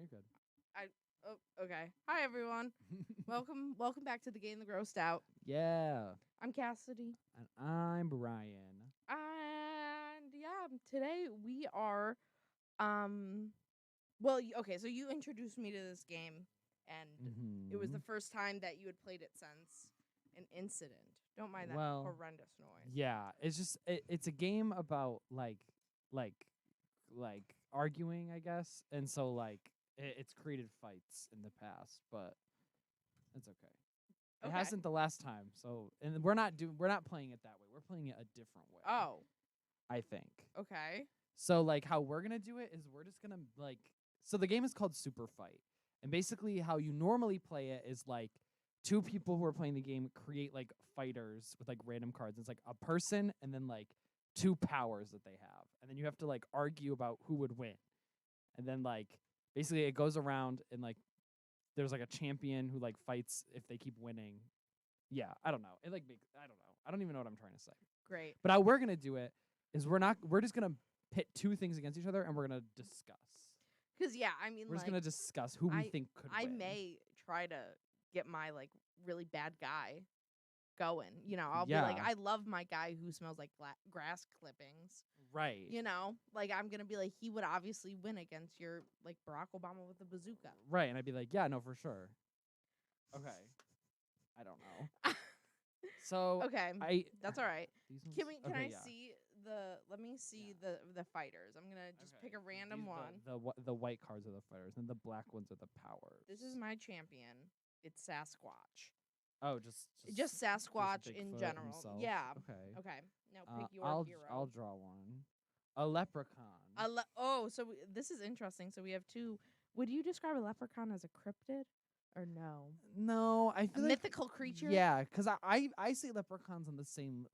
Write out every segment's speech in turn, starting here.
you're good. Okay. Hi everyone. Welcome back to the Game the Grossed Out. Yeah. I'm Cassidy. And I'm Ryan. And today we are okay, so you introduced me to this game and it was the first time that you had played it since an incident. Don't mind that horrendous noise. Yeah, it's just it's a game about like arguing, I guess. And so it's created fights in the past, but it's okay. It hasn't the last time. So, and we're not playing it that way. We're playing it a different way. Oh. I think. Okay. So how we're going to do it is we're just going to so the game is called Superfight. And basically how you normally play it is two people who are playing the game create fighters with random cards. It's a person and then two powers that they have. And then you have to argue about who would win. And then basically it goes around and there's a champion who fights if they keep winning. Yeah, I don't know. I don't know. I don't even know what I'm trying to say. Great. But how we're going to do it is we're just going to pit two things against each other and we're going to discuss. Cuz I mean we're just going to discuss who we think could win. I may try to get my really bad guy going. I'll be like, I love my guy who smells like grass clippings. Right. I'm going to be like, he would obviously win against your Barack Obama with a bazooka. Right. And I'd be like, yeah, no, for sure. Okay. I don't know. So okay, that's all right. Can I see let me see the fighters. I'm gonna just pick a random one. The white cards are the fighters, and the black ones are the powers. This is my champion. It's Sasquatch. Oh, just Sasquatch in general. Himself. Yeah. Okay. Now pick your hero. I'll draw one. A leprechaun. So this is interesting. So we have two. Would you describe a leprechaun as a cryptid? Or no? No, I feel mythical creature. Yeah, because I see leprechauns on the same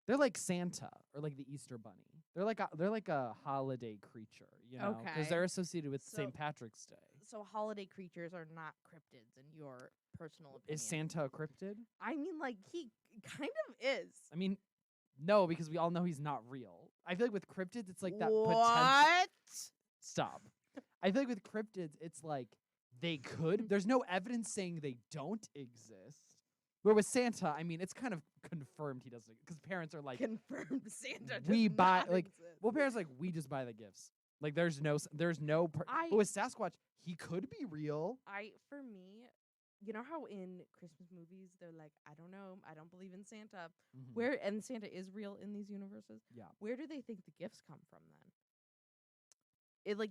they're like Santa or the Easter Bunny. They're like a holiday creature, because they're associated with St. Patrick's Day. So holiday creatures are not cryptids in your personal opinion. Is Santa a cryptid? I mean, he kind of is. I mean, no, because we all know he's not real. I feel like with cryptids, it's that what? Stop. I feel like with cryptids, it's they could. There's no evidence saying they don't exist. Where with Santa, I mean, it's kind of confirmed he doesn't, because parents are confirmed Santa. We buy exist. Well, parents we just buy the gifts. There's no. But with Sasquatch, he could be real. For me, you know how in Christmas movies they're like, I don't know, I don't believe in Santa. Mm-hmm. And Santa is real in these universes. Yeah. Where do they think the gifts come from then?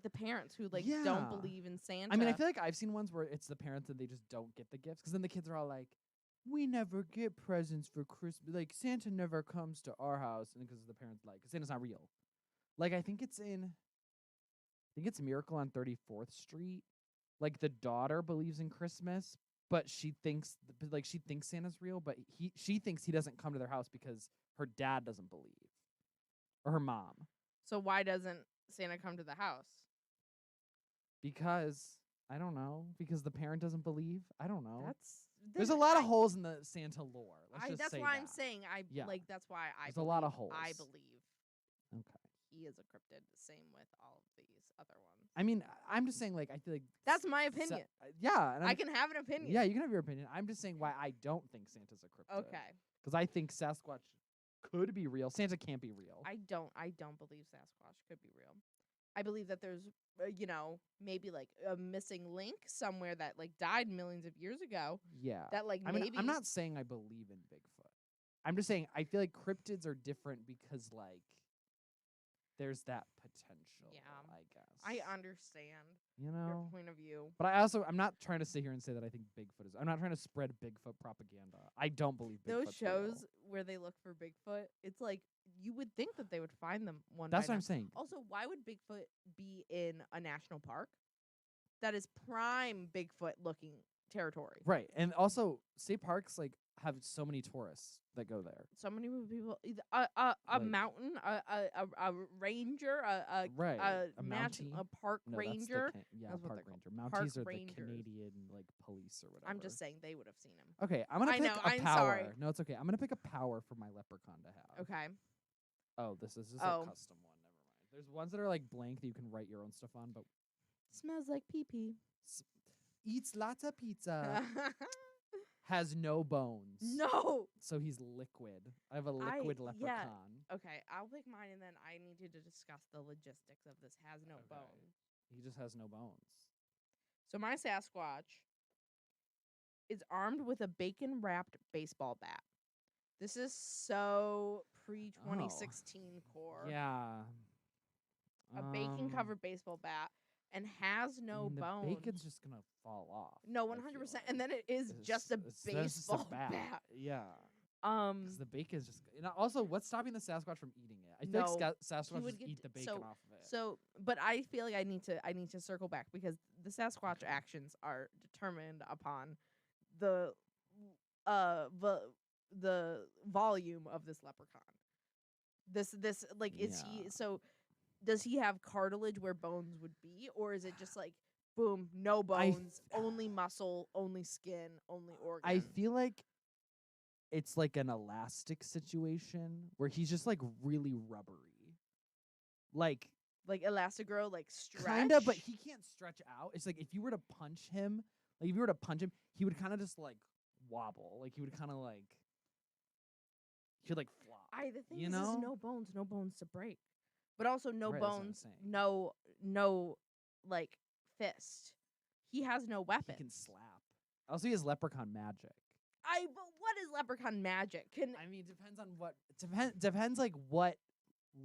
The parents who don't believe in Santa. I mean, I feel like I've seen ones where it's the parents and they just don't get the gifts, because then the kids are all like, we never get presents for Christmas. Santa never comes to our house, and because the parents Santa's not real. I think it's Miracle on 34th Street. The daughter believes in Christmas, but she thinks Santa's real, but she thinks he doesn't come to their house because her dad doesn't believe, or her mom. So why doesn't Santa come to the house? Because I don't know. Because the parent doesn't believe. I don't know. There's a lot of holes in the Santa lore. That's why I'm saying that's why there's a lot of holes. I believe. Okay. He is a cryptid. Same with all of these other ones. I mean, I'm just saying. I feel like that's my opinion. Yeah, and I can have an opinion. Yeah, you can have your opinion. I'm just saying why I don't think Santa's a cryptid. Okay. Because I think Sasquatch could be real. Santa can't be real. I don't believe Sasquatch could be real. I believe that there's, maybe a missing link somewhere that died millions of years ago. Yeah. That maybe. I'm not saying I believe in Bigfoot. I'm just saying I feel like cryptids are different because there's that potential. Yeah. I guess. I understand. Your point of view. But I'm not trying to sit here and say that I think Bigfoot is. I'm not trying to spread Bigfoot propaganda. I don't believe Bigfoot. Those shows where they look for Bigfoot, it's you would think that they would find them one. That's what I'm saying. Also, why would Bigfoot be in a national park? That is prime Bigfoot looking territory. Right, and also state parks have so many tourists that go there. So many people, a mountain, a ranger, a Mountie, a park ranger. Park ranger. Mounties are the Canadian police or whatever. I'm just saying they would have seen him. Okay, I'm gonna pick a power. Sorry. No, it's okay. I'm gonna pick a power for my leprechaun to have. Okay. Oh, this is a custom one. Never mind. There's ones that are blank that you can write your own stuff on, but Smells like pee-pee. Eats lots of pizza. Has no bones. No. So he's liquid. I have a liquid leprechaun. Okay, I'll pick mine, and then I need you to discuss the logistics of this. Has no bones. He just has no bones. So my Sasquatch is armed with a bacon-wrapped baseball bat. This is so pre-2016 core. Yeah. A bacon-covered baseball bat and has no bones. The bacon's just gonna fall off. No, 100%. And then it is just a baseball bat. Yeah. Because the bacon's just. Also, what's stopping the Sasquatch from eating it? I think Sasquatch just eat the bacon off of it. So, but I feel like I need to circle back because the Sasquatch actions are determined upon the volume of this leprechaun. This like is he so. Does he have cartilage where bones would be, or is it just like, boom, no bones, only muscle, only skin, only organ? I feel like it's like an elastic situation where he's just like really rubbery, like Elastigirl, like stretch. Kinda, but he can't stretch out. It's like if you were to punch him, he would kind of just like wobble, like he would kind of like he would like flop. The thing is no bones to break. But also no Right, bones, no like fist. He has no weapon. He can slap. Also, he has leprechaun magic. But what is leprechaun magic? I mean, depends on what. Depends like what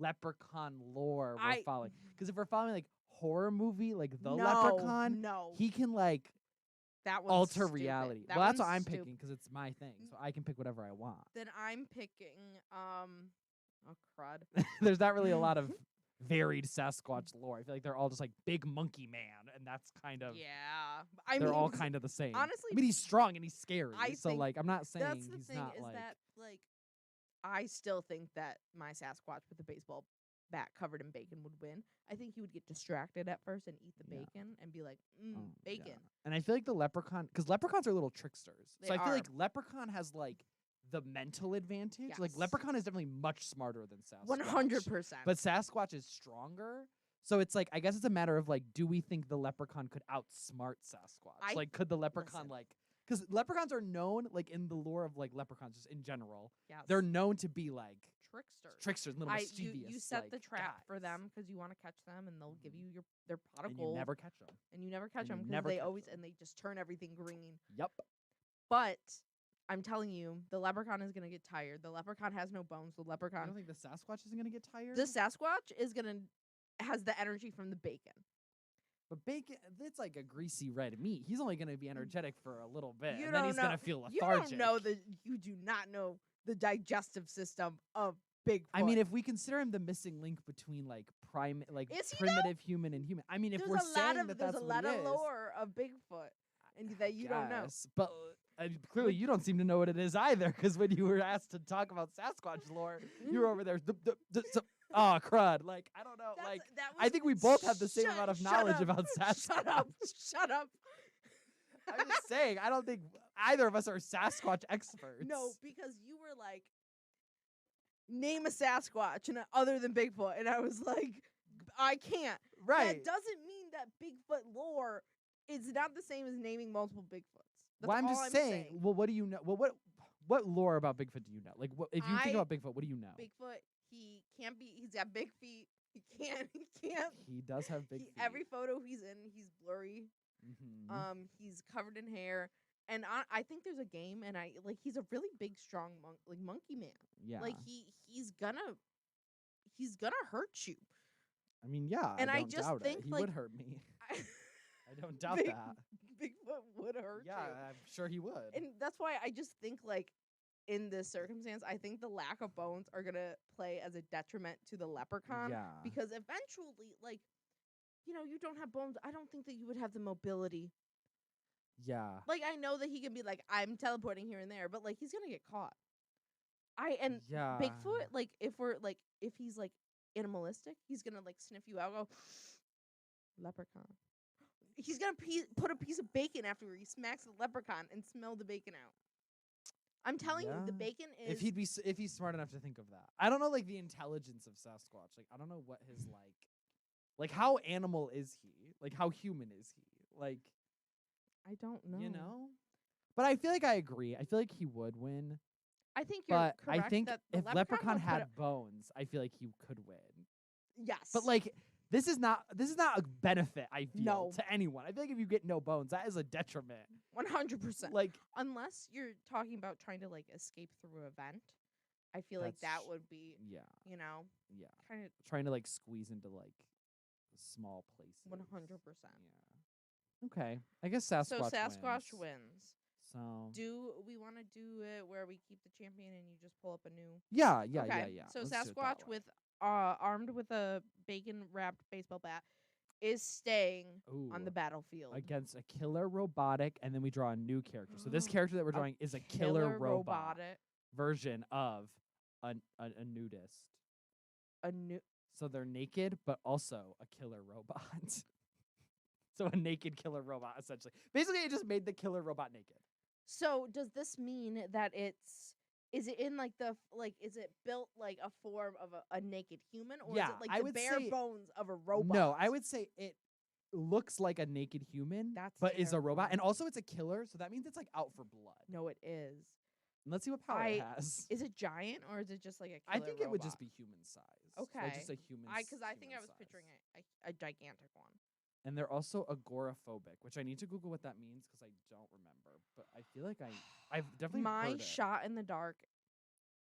leprechaun lore we're following. Because if we're following like horror movie, like the leprechaun, he can like alter reality. That's what I'm picking because it's my thing, so I can pick whatever I want. Then I'm picking oh crud. There's not really a lot of varied Sasquatch lore. I feel like they're all just like big monkey man, and that's kind of they're all kind of the same. Honestly, I mean, he's strong and he's scary. So like, I'm not saying that's the he's thing not is like. That like, I still think that my Sasquatch with the baseball bat covered in bacon would win. I think he would get distracted at first and eat the bacon and be like, bacon. Yeah. And I feel like the leprechaun, because leprechauns are little tricksters. I feel like leprechaun has like the mental advantage. Yes. Like leprechaun is definitely much smarter than Sasquatch. 100%. But Sasquatch is stronger. So it's like, I guess it's a matter of like, do we think the leprechaun could outsmart Sasquatch? Like, could the leprechaun because leprechauns are known, like in the lore of like leprechauns just in general, they're known to be like tricksters, little mischievous. You set like, the trap guys. for them because you want to catch them, and they'll give you their pot of and gold. You never catch them. And you never catch them because they always and they just turn everything green. Yep. But I'm telling you, the leprechaun is gonna get tired. The leprechaun has no bones. The leprechaun. I don't think the Sasquatch isn't gonna get tired. The Sasquatch has the energy from the bacon. But bacon, it's like a greasy red meat. He's only going to be energetic for a little bit, and then he's going to feel lethargic. You do not know the digestive system of Bigfoot. I mean, if we consider him the missing link between like primitive human and human. I mean, if we're saying that that's what it is. There's a lot of lore of Bigfoot and that you don't know. But clearly you don't seem to know what it is either, because when you were asked to talk about Sasquatch lore, you were over there. Oh, crud. Like, I don't know. I think we both have the same amount of knowledge about Sasquatch. Shut up. I'm just saying, I don't think either of us are Sasquatch experts. No, because you were like, name a Sasquatch other than Bigfoot. And I was like, I can't. Right. That doesn't mean that Bigfoot lore is not the same as naming multiple Bigfoots. That's I'm just saying. Well, what do you know? Well, what lore about Bigfoot do you know? Like, if you think about Bigfoot, what do you know? Bigfoot, he can't be. He's got big feet. He can't. He does have big feet. Every photo he's in, he's blurry. Mm-hmm. He's covered in hair, and I think there's a game, and he's a really big, strong monkey man. Yeah. Like he's gonna hurt you. I mean, yeah. And I I don't just doubt think it. He would hurt me. I don't doubt that. Bigfoot would hurt you. Yeah, I'm sure he would. And that's why I just think like, in this circumstance, I think the lack of bones are gonna play as a detriment to the leprechaun. Yeah. Because eventually, like, you don't have bones. I don't think that you would have the mobility. Yeah. Like, I know that he can be like, I'm teleporting here and there, but like, he's gonna get caught. Yeah. Bigfoot, like, if he's like animalistic, he's gonna like sniff you out. Go, leprechaun. He's gonna put a piece of bacon after he smacks the leprechaun and smell the bacon out. I'm telling you, the bacon is. If he's smart enough to think of that, I don't know, like the intelligence of Sasquatch. Like, I don't know what his like Like, how animal is he? Like, how human is he? Like, I don't know. you know? But I feel like I agree. I feel like he would win. I think you're But correct I think that the if Leprechaun Leprechaun would put had bones, I feel like he could win. yes. But like, this is not a benefit, I feel, No. to anyone. I feel like if you get no bones, that is a detriment. 100%. Like, Unless you're talking about trying to like escape through an event, I feel like that That's- would be, yeah, you know, yeah. kind of Trying to like squeeze into like small places. 100%. Yeah. Okay. I guess Sasquatch So Sasquatch wins. wins. So Do we want to do it where we keep the champion and you just pull up a new? yeah. Okay. So Let's do it that Sasquatch way. with armed with a bacon wrapped baseball bat is staying on Ooh. the battlefield Against a killer robotic, and then we draw a new character. So this character that we're A drawing is a killer robot robotic. version of a nudist. A new. So they're naked, but also a killer robot. So a naked killer robot, essentially. Basically, it just made the killer robot naked. So does this mean that is it in like is it built like a form of a naked human, or Yeah, is it like I the would bare say- bones of a robot? No, I would say it looks like a naked human, That's but is a robot. terrifying. And also it's a killer, so that means it's like out for blood. No, it is. And let's see what power it has. Is it giant or is it just like a I killer think it would just robot? be human size. Okay. Like just a human Because I think I human was size. picturing a gigantic one. And they're also agoraphobic, which I need to Google what that means because I don't remember. But I feel like I've definitely My heard it. shot in the dark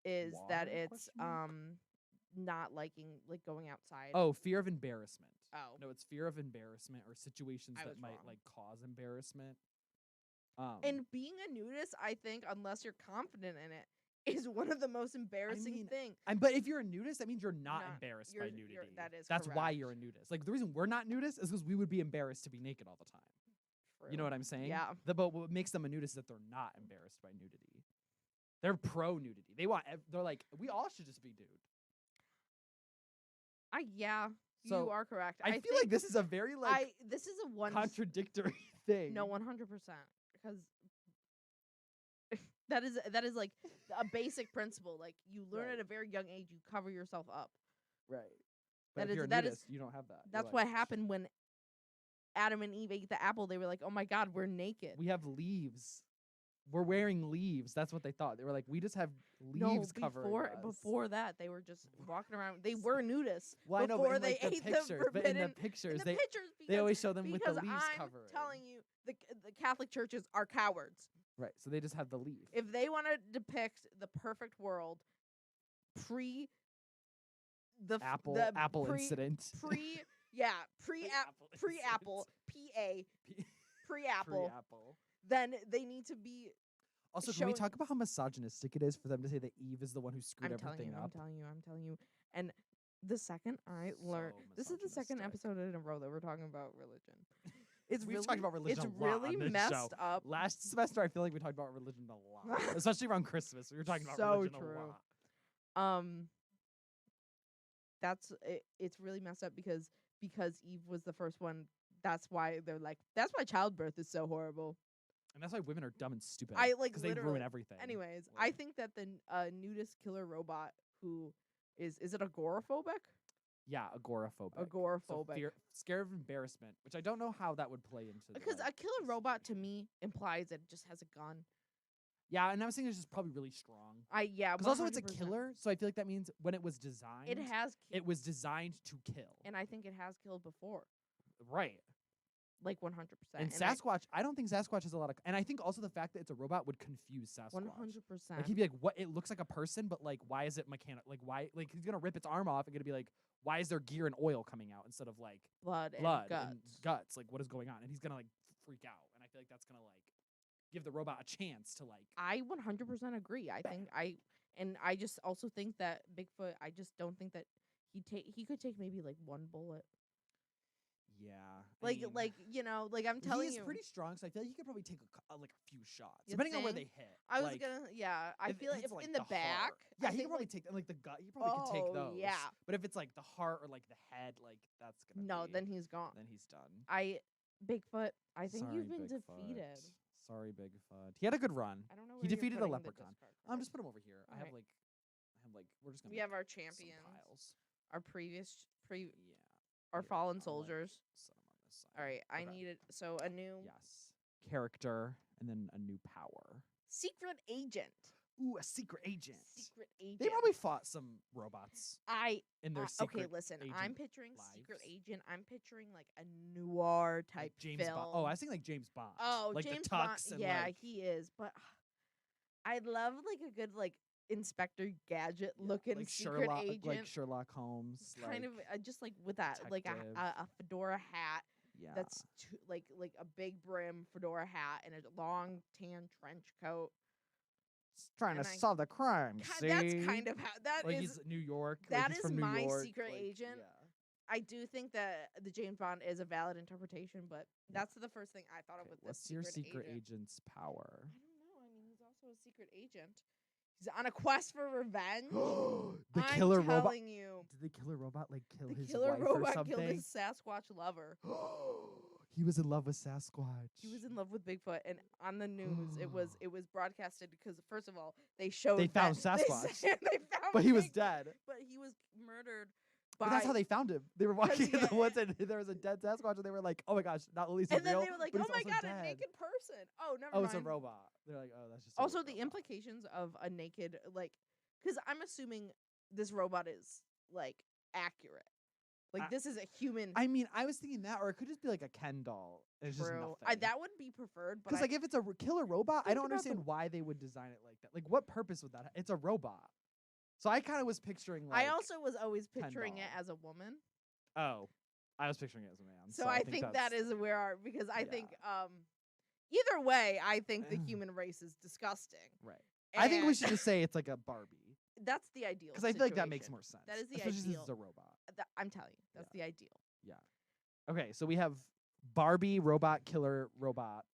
is that Water, it's question mark? not liking like going outside. Oh, fear of embarrassment. Oh. No, it's fear of embarrassment or situations I that was might wrong. like cause embarrassment. And being a nudist, I think, unless you're confident in it, is one of the most embarrassing mean, things. But if you're a nudist, that means you're not Not- embarrassed you're- by nudity. that is That's why correct. you're a nudist. Like the reason we're not nudists is because we would be embarrassed to be naked all the time. You know what I'm saying? Yeah. But what makes them a nudist is that they're not embarrassed by nudity. They're pro nudity. They're like, we all should just be nude. Yeah, So, you are correct. I feel like this is a very like this is a one. contradictory thing. No, 100%, because that is like a basic principle. Like you learn Right. at a very young age, you cover yourself up. Right. That But if is- you're a that is- nudist, you don't have that. You're That's like, what happened when Adam and Eve ate the apple. They were like, "Oh my God, we're naked." We have leaves. We're wearing leaves. That's what they thought. They were like, we just have no, leaves covering us. before that, they were just walking around. They were nudists. Well, I know, before but in, they like, the ate pictures, the but in forbidden. the pictures, in the pictures, they because- always show them with the because leaves I'm covering. telling you, the Catholic churches are cowards. Right. So they just have the leaf. If they want to depict the perfect world, pre the Apple pre, incident. pre Pre-Apple pre-Apple incident. pre-Apple, Pre-Apple. then they need to be. Also, can we showing- talk about how misogynistic it is for them to say that Eve is the one who screwed I'm telling everything you, up? I'm telling you. And the second I learned, this is the second misogynistic. episode in a row that we're talking about religion. It's We've really, talked about religion it's a lot really on this messed show. up. Last semester, I feel like we talked about religion a lot, especially around Christmas. We were talking about So religion true. a lot. That's it, it's really messed up because Eve was the first one. That's why they're like, that's why childbirth is so horrible. And that's why women are dumb and stupid. I, like, because they ruin literally- everything. Anyways, I Like- think that the nudist killer robot who is it agoraphobic? Yeah, agoraphobic. So Agoraphobic. scared of embarrassment, which I don't know how that would play into. the, Because like, a killer this robot to situation. me implies that it just has a gun. Yeah, and I was thinking it's just probably really strong. Yeah. Because also it's a 100%. killer, so I feel like that means when it was designed, It has. it was designed to kill. And I think it has killed before, Right. like 100%. And Sasquatch, I don't think Sasquatch has a lot of. And I think also the fact that it's a robot would confuse Sasquatch. 100%. Like he'd be like, "What? It looks like a person, but like, why is it mechanical? Like, why? Like he's gonna rip its arm off and gonna be like, why is there gear and oil coming out instead of like blood blood and guts. Like, what is going on? And he's gonna like freak out. And I feel like that's gonna like give the robot a chance to like. I 100% agree. I just also think that Bigfoot. I just don't think that he could take maybe like one bullet. Yeah. Like I'm telling he's you. pretty strong, so I feel like he could probably take like a few shots, You depending on where they think? hit. I was Like, gonna. Yeah. I if feel like it's, if like, in the back. heart- I Yeah, he think, could probably like, take like the gut. He probably could take those. yeah. But if it's like the heart or like the head, like that's gonna. No, be, then he's gone. then he's done. Bigfoot. I think Sorry, you've been Bigfoot. defeated. Sorry, Bigfoot. He had a good run. I don't know. He where you're defeated a putting the leprechaun. discard Just card. put him over here. I have Alright. like, we're just gonna. We make have our some champions. piles. Our previous Yeah. our Here, fallen I'll, like, soldiers. set 'em on this side. All right, I Okay. needed so a new Yes. Character and then a new power. secret agent. Ooh, a secret agent. Secret agent. They probably fought some robots in their Okay, secret. listen. I'm agent picturing secret lives. agent. I'm picturing like a noir type like James film. Bond. Oh, I was thinking like James Bond. Oh, like James the Bond. tux and Yeah, like, he is. But I love like a good like Inspector Gadget looking like secret Sherlock, agent. like Sherlock Holmes. Kind of just like with that, like detective. a fedora hat. Yeah. That's like a big brim fedora hat and a long tan trench coat. trying and to I- solve the crime. See? That's kind of how that like is. he's New York. that like he's is from New my York, secret like, agent. Yeah. I do think that the James Bond is a valid interpretation, but that's the first thing I thought of Okay, with this what's your secret agent. agent's power? I don't know. I mean, he's also a secret agent. He's on a quest for revenge. the I'm killer robot. telling you, Did the killer robot like kill the his killer wife robot or something? killed his Sasquatch lover. He was in love with Sasquatch. He was in love with Bigfoot, and on the news, it was broadcasted because first of all, they showed They found that- Sasquatch. They found, but he was Bigfoot, dead. But he was murdered. But that's how they found him. They were walking in yeah. the woods and there was a dead Sasquatch and they were like, "Oh my gosh, not only is he And then real, they were like, but "Oh he's my also god, dead." a naked person!" Oh, never Oh, mind. it's a robot. They're like, "Oh, that's just." Also, a the robot. implications of a naked, like, because I'm assuming this robot is like accurate. Like this is a human. I mean, I was thinking that, or it could just be like a Ken doll. It's just True. nothing. That would be preferred, but Because like if it's a killer robot, I think don't about the- understand why they would design it like that. Like, what purpose would that? It's a robot. So I kind of was picturing. Like, I also was always Ken picturing it doll. as a woman. Oh, I was picturing it as a man. So I think that that's- is where our because I Yeah. think either way, I think the human race is disgusting. right. I think we And should just say it's like a Barbie that's the ideal. because I feel like that makes situation. more sense. That is the especially since ideal. it's a robot. I'm telling you, that's the ideal. Okay, so we have Barbie robot killer robot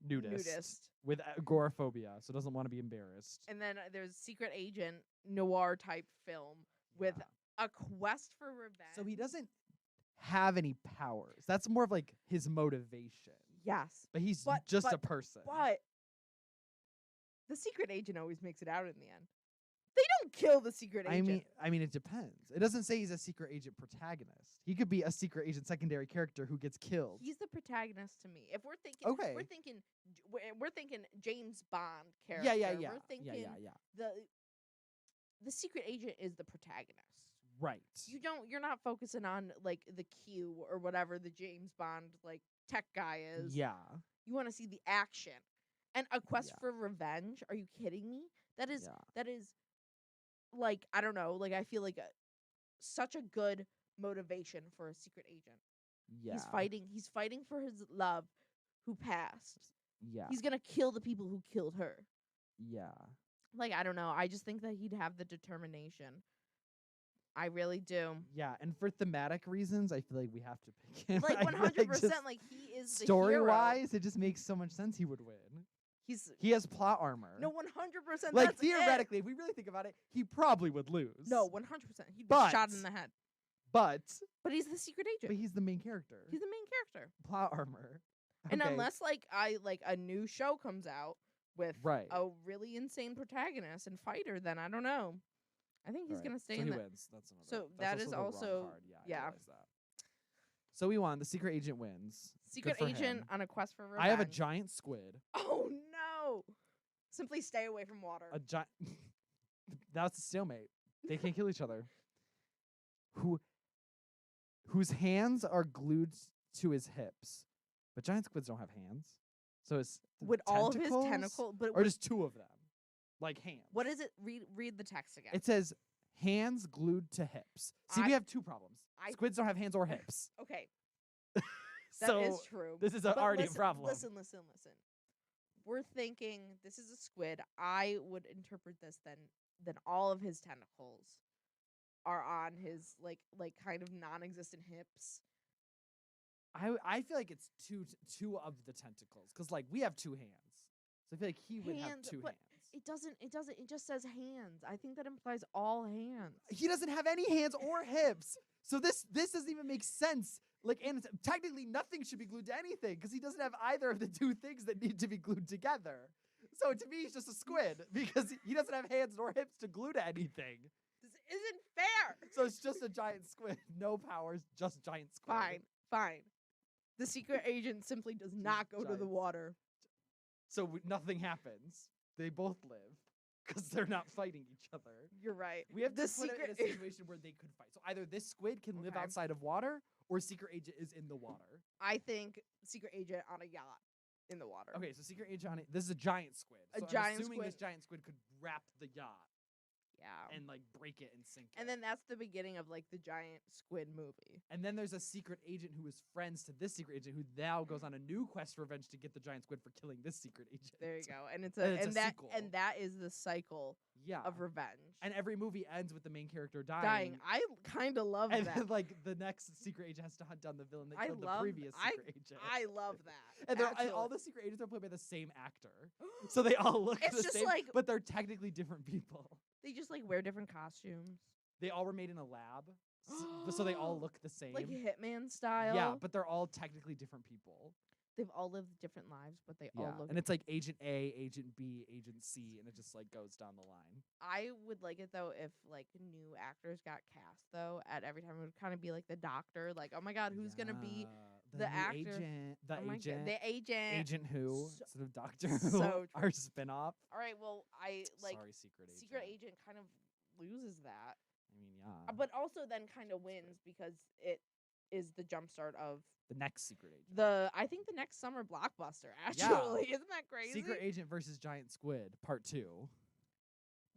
nudist. With agoraphobia, so doesn't want to be embarrassed. And then there's secret agent noir type film with Yeah. a quest for revenge. So he doesn't have any powers. That's more of like his motivation. yes, But he's But- just a but- person. but the secret agent always makes it out in the end. They don't kill the secret agent. I mean, it depends. It doesn't say he's a secret agent protagonist. He could be a secret agent secondary character who gets killed. He's the protagonist to me. If we're thinking, Okay. we're thinking James Bond character. yeah. We're thinking Yeah. the secret agent is the protagonist. Right. You're not focusing on like the Q or whatever the James Bond like tech guy is. Yeah. You want to see the action. And a quest Yeah. for revenge? Are you kidding me? That is Yeah. like I don't know, like I feel like such a good motivation for a secret agent. Yeah. He's fighting for his love who passed. Yeah. He's going to kill the people who killed her. Yeah. Like I don't know, I just think that he'd have the determination. I really do. Yeah. And for thematic reasons, I feel like we have to pick him. Like I feel 100% just like he is the story hero. wise, it just makes so much sense he would win. He has plot armor. No, 100%. like that's theoretically, if we really think about it, he probably would lose. It. No, 100%. He'd be But- shot in the head. But But he's the secret agent. he's the main character. He's the main character. Plot armor. And Okay. unless like a new show comes out with Right. a really insane protagonist and fighter, then I don't know. I think he's Right. gonna stay so in he that. wins. That's another. So that's that is the wrong also- card. Yeah. yeah. I realize that. So we won. The secret agent wins. Secret for agent him. on a quest for revenge. I have a giant squid. Oh no! Simply stay away from water. A giant. That's a stalemate. They can't kill each other. Whose hands are glued to his hips, but giant squids don't have hands. So it's With all of his tentacles? tentacles, but or just two of them, like hands. what is it? Read the text again. It says hands glued to hips. See, we have two problems. Squids don't have hands or hips. Okay, that is So true. this is But already listen, a problem. Listen. We're thinking this is a squid. I would interpret this then all of his tentacles are on his like kind of non-existent hips. I feel like it's two of the tentacles because like we have two hands, so I feel like he would have Hands, two but hands. It doesn't. It just says hands. I think that implies all hands. He doesn't have any hands or hips, so this doesn't even make sense. Like, and technically nothing should be glued to anything because he doesn't have either of the two things that need to be glued together. So to me, he's just a squid because he doesn't have hands nor hips to glue to anything. This isn't fair. So it's just a giant squid. No powers, just giant squid. Fine. The secret agent simply does not go to the giant water. So nothing happens. They both live because they're not fighting each other. You're right. We have the to put it in secret a situation where they could fight. So either this squid can live Okay. outside of water, or secret agent is in the water. I think secret agent on a yacht in the water. Okay, so secret agent on it. This is a giant squid. A So I'm giant assuming squid. this giant squid could wrap the yacht Yeah. and like break it and sink it. And then that's the beginning of like the giant squid movie. And then there's a secret agent who is friends to this secret agent who now goes on a new quest for revenge to get the giant squid for killing this secret agent. There you go. And it's And a it's a sequel. and that is the cycle Yeah. of revenge. And every movie ends with the main character dying. I kind of love And that. then like the next secret agent has to hunt down the villain that I killed love the previous secret agent. I love that. And all the secret agents are played by the same actor. So they all look It's the just same, like- but they're technically different people. They just like wear different costumes, They all were made in a lab. So they all look the same. like Hitman style. Yeah, but they're all technically different people. They've all lived different lives, but they all look. And it's like Agent A, Agent B, Agent C, and it just like goes down the line. I would like it though if like new actors got cast though. At every time it would kind of be like the doctor, like oh my god, who's gonna be Yeah, the new actor? agent? The oh my agent. God, the agent. Agent Who So- instead of Doctor Who, so true. our spinoff. All right, well I like Sorry, Secret Agent. secret agent kind of loses that, I mean, yeah. but also then kind of wins because it is the jumpstart of The next Secret Agent. I think the next summer blockbuster. Actually, isn't that crazy? Secret Agent versus Giant Squid, Part 2.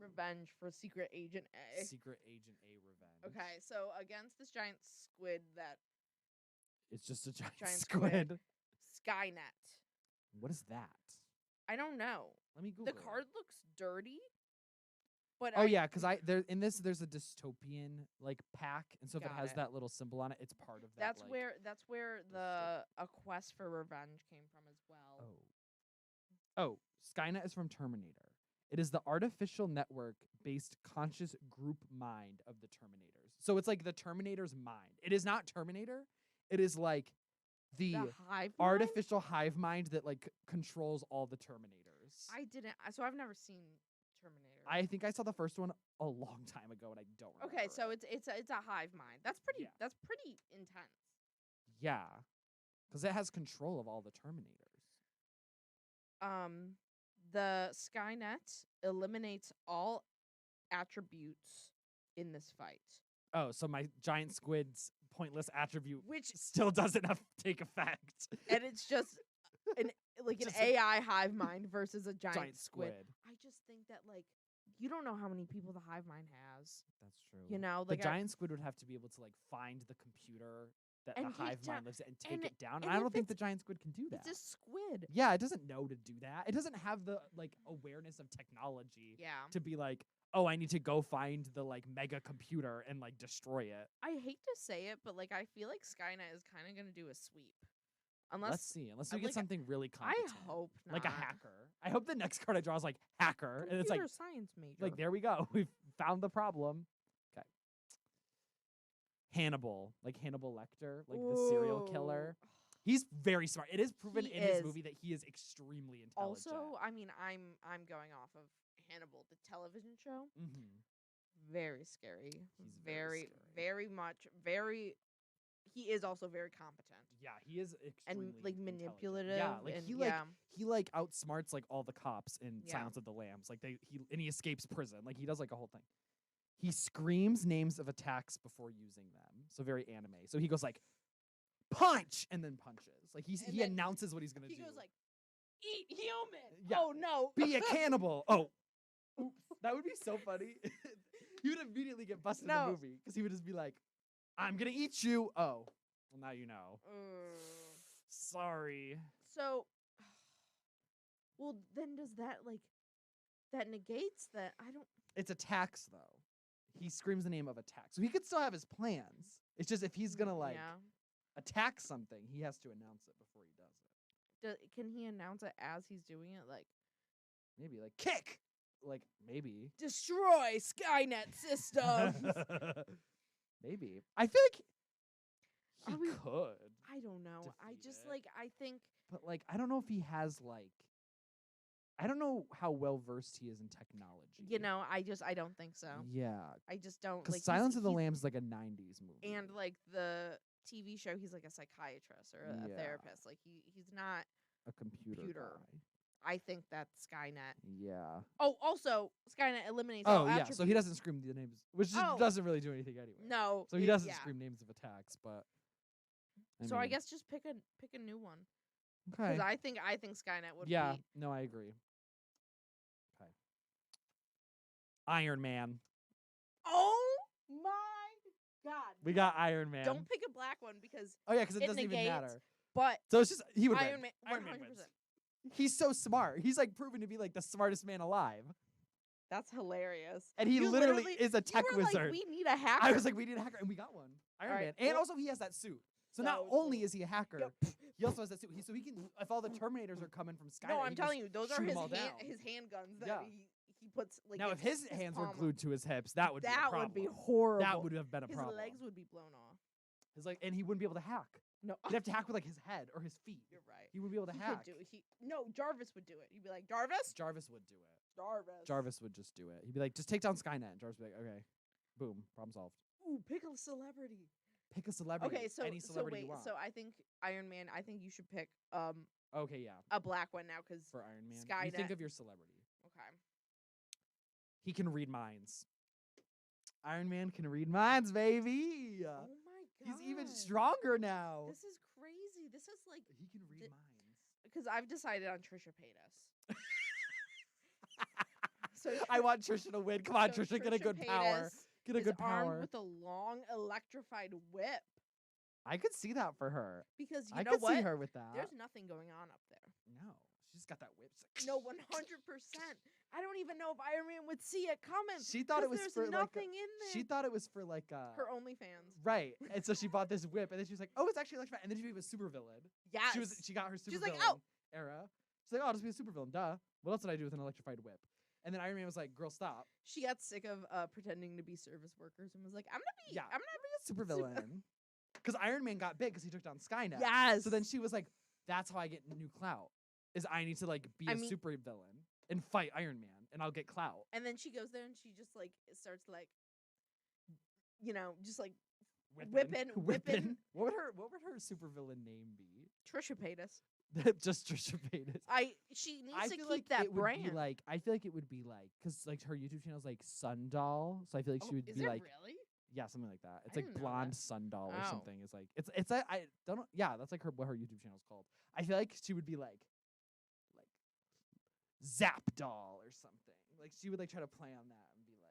Revenge for Secret Agent A. Secret Agent A Revenge. Okay, so against this giant squid that It's just a giant, Giant squid. Skynet. What is that? I don't know. Let me Google The card it. looks dirty. But Oh yeah, because there's a dystopian like pack, and so if it Got has it. that little symbol on it, it's part of that. that's where the a quest for revenge came from as well. Oh, Skynet is from Terminator. It is the artificial network-based conscious group mind of the Terminators. So it's like the Terminator's mind. It is not Terminator. It is like the hive mind? artificial hive mind that like controls all the Terminators. So I've never seen Terminator. I think I saw the first one a long time ago, and I don't remember. Okay, so it. it's a hive mind. That's pretty. Yeah. That's pretty intense. Yeah, because it has control of all the Terminators. The Skynet eliminates all attributes in this fight, Oh, so my giant squid's pointless attribute which still doesn't take effect. and it's just an Just an AI hive mind versus a giant, squid. squid. I just think that like you don't know how many people the hive mind has. That's true. You know, the like giant squid would have to be able to like find the computer that And the take hive down- mind lives in and take and- it down. and And I don't if think the it's- giant squid can do that. It's a squid. Yeah, it doesn't know to do that. It doesn't have the like awareness of technology Yeah. to be like, oh, I need to go find the like mega computer and like destroy it. I hate to say it, but like I feel like Skynet is kind of gonna do a sweep, unless Let's see. Unless we get like, something really I competent. hope not. Like a hacker. I hope the next card I draw is like hacker. And it's like Computer science major. Like, there we go. We've found the problem. Okay. Hannibal. Like Hannibal Lecter, like the serial killer. Ooh. He's very smart. It is proven He in his is. movie that he is extremely intelligent. Also, I mean, I'm going off of Hannibal, the television show. Mm-hmm. Very scary. He's very very much, very. He is also very competent Yeah, he is extremely and like intelligent. manipulative. Yeah, like and, he like yeah. he like outsmarts like all the cops in Yeah. Silence of the Lambs. Like he escapes prison. Like he does like a whole thing. He screams names of attacks before using them. So very anime. So he goes like punch and then punches. Like And he then announces what he's gonna He do. goes like, "Eat human." Yeah. Oh no. be a cannibal. Oh, oops. That would be so funny. He would immediately get busted in No. the movie because he would just be like, "I'm gonna eat you." Oh, well now you know. Sorry. So, well, then does that like that negates that? I don't. It's attacks though. He screams the name of attack, so he could still have his plans. It's just if he's gonna like Yeah. attack something, he has to announce it before he does it. Can he announce it as he's doing it? Like, Maybe like kick. Like maybe. destroy Skynet system. Maybe. I feel like he Are we- could. I don't know. I defeat just it. like I think But like I don't know if he has like I don't know how well versed he is in technology. You know, I don't think so. Yeah. I just don't Because like Silence of the he's- Lambs is like a 90s movie. and like the TV show, he's like a psychiatrist or a Yeah. therapist. Like he's not. a computer guy. I think that's Skynet. Yeah. Oh, also Skynet eliminates. Oh, all yeah. So he attributes. doesn't scream the names, which Oh. doesn't really do anything anyway. No. So he it- doesn't yeah. scream names of attacks, but. So I mean, guess just pick a new one. Okay. Because I think Skynet would Yeah. be. No, I agree. Okay. Iron Man. Oh my God. We got Iron Man. Don't pick a black one because. Oh yeah, because it it doesn't even negates matter. But So it's just he would Iron win. Man, Iron Man 100%. wins. He's so smart. He's like proven to be like the smartest man alive, That's hilarious. and he You literally is a tech you were wizard. Like, we need a hacker. I was like, we need a hacker, and we got one. Iron Alright, Man, and well- also he has that suit. So not So only cool. is he a hacker, Yep. he also has that suit. So he can, if all the Terminators are coming from Skynet, No, he I'm can telling just you, those are shoot 'em his all down. handguns that Yeah. he puts like. Now, if his hands were palm glued to his hips, that would be a that problem. would be horrible. That would have been a his problem. legs would be blown off. His like, and he wouldn't be able to hack. No, He'd have to hack with like his head or his feet. you're right. He wouldn't be able to He hack. could do it. No, Jarvis would do it. You'd be like, Jarvis. Jarvis would do it. Jarvis. Jarvis would just do it. He'd be like, just take down Skynet. And Jarvis would be like, okay, boom, problem solved. Ooh, pick a celebrity. Pick a celebrity. Okay, so any celebrity wait, you want. so I think Iron Man. I think you should pick Okay, yeah, a black one now because for Iron Man. You think Skynet. of your celebrity. okay. He can read minds. Iron Man can read minds, baby. Oh my God. He's even stronger now. This is crazy. This is like He can read Th- minds. because I've decided on Trisha Paytas. So I want Trisha to win. Come on, so Trisha, get a Trisha good power. Paytas Get a is good armed power. with a long electrified whip I could see that for her. because you I know could what? see her with that. There's nothing going on up there. No, she's got that whip. She's like, No, 100%. I don't even know if Iron Man would see it coming. She thought it 'cause was there's for like. nothing in there. She thought it was for like her OnlyFans. Right, and so she bought this whip, and then she was like, "Oh, it's actually electrified." And then she became a supervillain. Yes. She got her supervillain She's like, "Oh." era. She's like, "Oh, I'll just be a supervillain, duh." What else did I do with an electrified whip? And then Iron Man was like, "Girl, stop." She got sick of pretending to be service workers and was like, I'm gonna be Yeah. I'm gonna be a Supervillain. Because Iron Man got big because he took down Skynet. Yes. So then she was like, "That's how I get new clout. Is I need to like be I a mean- supervillain and fight Iron Man, and I'll get clout." And then she goes there and she just like starts like, just like whipping. What would her supervillain name be? Trisha Paytas. Just Trisha Paytas. She needs I to feel keep like that it would brand. be like I feel like it would be like because like her YouTube channel is like Sundoll, so I feel like she would is be it like really? yeah, something like that. It's I like didn't know blonde that. Sundoll or Oh. something. It's like it's I don't know. Yeah, that's like what her YouTube channel's called. I feel like she would be like Zap Doll or something. Like she would like try to play on that and be like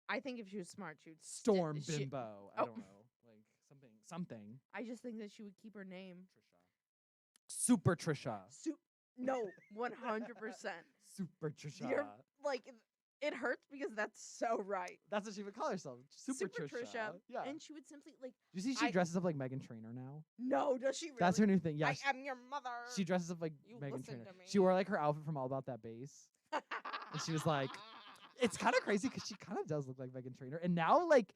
I think if she was smart, she would Storm she- Bimbo. I Oh. don't know, like something. I just think that she would keep her name. Trisha, Super Trisha, No, 100%. Super Trisha. You're like it hurts because that's so right. That's what she would call herself. Super Trisha. Yeah. And she would simply like, Do you see she I- dresses up like Meghan Trainor now? no, does she really? That's her new thing. Yeah. I am your mother. She dresses up like You Meghan listen Trainor. to me. She wore like her outfit from All About That Bass. And she was like, it's kind of crazy because she kind of does look like Meghan Trainor. And now, like,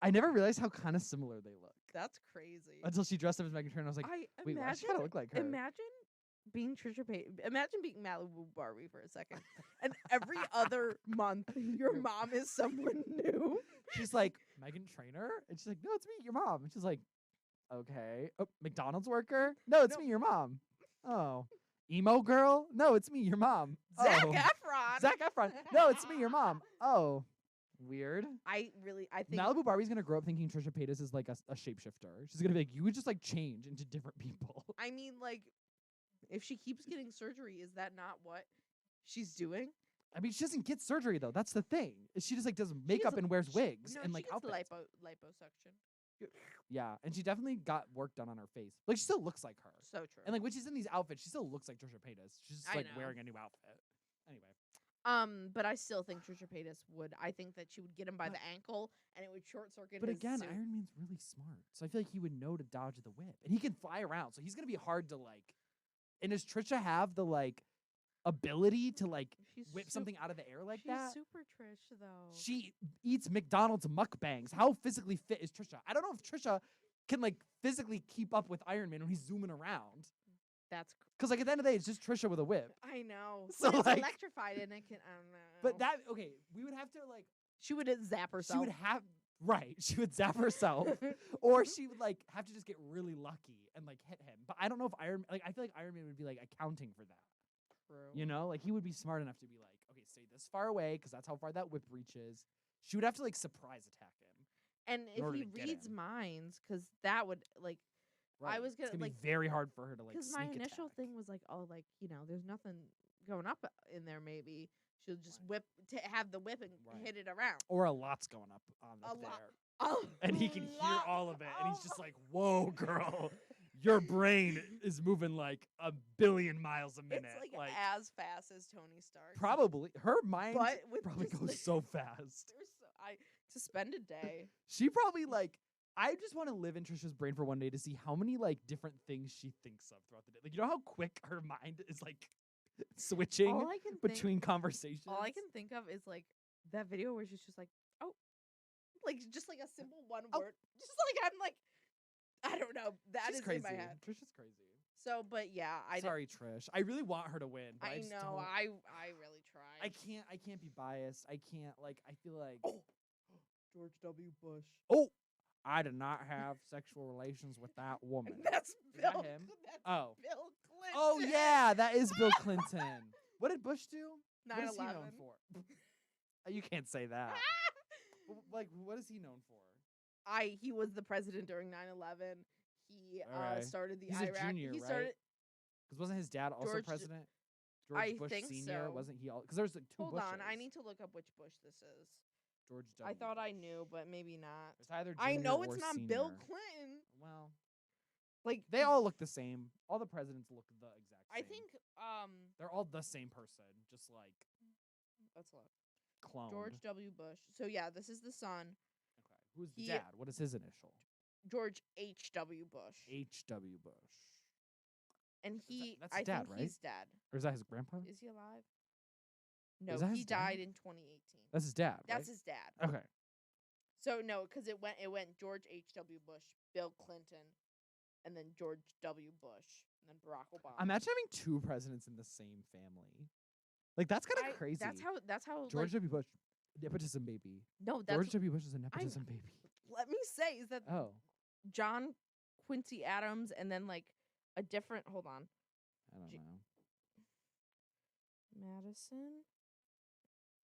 I never realized how kind of similar they look That's crazy. until she dressed up as Meghan Trainor. I was like, wait, why does she kind of look like her? Imagine being Trisha Paytas. Imagine being Malibu Barbie for a second, and every other month your mom is someone new. She's like, Meghan Trainor? And she's like, no, it's me, your mom. And she's like, okay. Oh, McDonald's worker? No, it's No. me, your mom. Oh. Emo girl? No, it's me, your mom. Zac Oh. Efron. Zac Efron. No, it's me, your mom. Oh. Weird. I think Malibu Barbie's gonna grow up thinking Trisha Paytas is like a shapeshifter. She's gonna be like, you would just like change into different people. I mean, like, if she keeps getting surgery, is that not what she's doing? I mean, she doesn't get surgery though. That's the thing. She just like does She makeup gets- and wears wigs No, and she like gets outfits. liposuction. Yeah, and she definitely got work done on her face. Like she still looks like her. So true. And like when she's in these outfits, she still looks like Trisha Paytas. She's just I like know. wearing a new outfit. Anyway. But I still think Trisha Paytas would. I think that she would get him by But- the ankle, and it would short circuit. But his again, suit. Iron Man's really smart. So I feel like he would know to dodge the whip. And he can fly around. So he's gonna be hard to like and does Trisha have the like ability to like She's whip sup- something out of the air like she's that? super Trish though. She eats McDonald's mukbangs. How physically fit is Trisha? I don't know if Trisha can like physically keep up with Iron Man when he's zooming around. That's. Because like at the end of the day, it's just Trisha with a whip. I know. So, But it's like- electrified and it can. I don't know. But that okay, we would have to like she would zap herself. she would have right. She would zap herself, or she would like have to just get really lucky and like hit him. But I don't know if Iron like I feel like Iron Man would be like accounting for that. True. You know, like he would be smart enough to be like, okay, stay this far away because that's how far that whip reaches. She would have to like surprise attack him. And if order he to get reads him. minds, because that would like. I was It's gonna, gonna like- be very hard for her to like. Because my sneak initial attack. thing was like, oh, like there's nothing going up in there. Maybe she'll just Right. have the whip and Right. hit it around. or a lot's going up on A up there. lot. Oh, And he can hear all of it, and he's oh just my- like, "Whoa, girl, your brain is moving like 1,000,000,000 miles a minute." It's like as fast as Tony Stark. probably her mind but with probably just, goes like, so fast. to spend a day. She probably like. I just want to live in Trisha's brain for one day to see how many like different things she thinks of throughout the day. Like you know how quick her mind is like switching All I can between conversations. all I can think of is like that video where she's just like, oh, like just like a simple one Oh. word. Just like I'm like, I don't know. That She's is crazy. in my head. Trisha's crazy. So, but yeah, Sorry, Trish. I really want her to win. But I just know. Don't. I really tried. I can't be biased. I can't like. I feel like. Oh. George W. Bush. Oh, I did not have sexual relations with that woman. That's Is Bill. that him? That's Oh. Bill Clinton. Oh yeah, that is Bill Clinton. What did Bush do? What is he 9/11. known for? You can't say that. Like, what is he known for? He was the president during 9/11. He Okay. started the He's a Iraq. junior, he right? started. Because wasn't his dad also George- president? I George Bush think Senior, so. wasn't he? Because there's like two Hold Bushes. on, I need to look up which Bush this is. George W. I thought I Bush. knew, but maybe not. It's either I junior know or it's not senior. Bill Clinton. Well, Like they all look the same. All the presidents look the exact same. I think they're all the same person, just like let's look. cloned. George W. Bush. So yeah, this is the son, Okay. Who's the He- dad? What is his initial? George H.W. Bush. H.W. Bush. And he that's I his dad, think right? he's dead. Or is that his grandpa? Is he alive? No, that he his dad? died in 2018. That's his dad, That's right? his dad. Okay. So no, because it went George H.W. Bush, Bill Clinton, and then George W. Bush, and then Barack Obama. Imagine having two presidents in the same family. Like, that's kind of crazy. That's how George like, W. Bush, nepotism baby. no, that's George W. Bush is a nepotism baby. let me say is that Oh. John Quincy Adams and then like a different hold on. I don't G- know. Madison?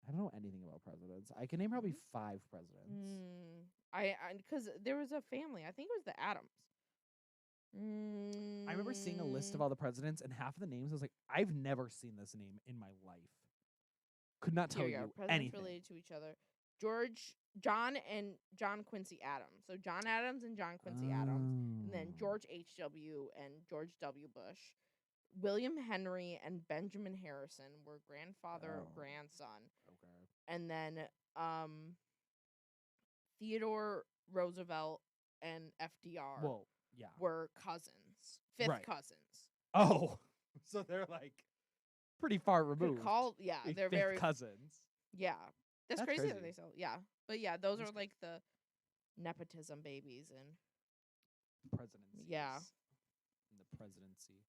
I don't know anything about presidents. I can name probably 5 presidents. I because there was a family. I think it was the Adams. I remember seeing a list of all the presidents, and half of the names I was like, I've never seen this name in my life. Could not tell Here we go. you Presidents anything. related to each other. John and John Quincy Adams. So John Adams and John Quincy Adams. And then Oh. George H.W. and George W. Bush. William Henry and Benjamin Harrison were grandfather, Oh. grandson. Okay. And then Theodore Roosevelt and FDR Well, yeah. were cousins. Fifth Right. cousins. Oh, so they're like pretty far Could removed. call yeah, Like they're fifth very cousins. yeah. That's That's crazy that crazy. they sell. Yeah. But yeah, those That's are like the nepotism babies and Presidencies. Yeah. In the presidency.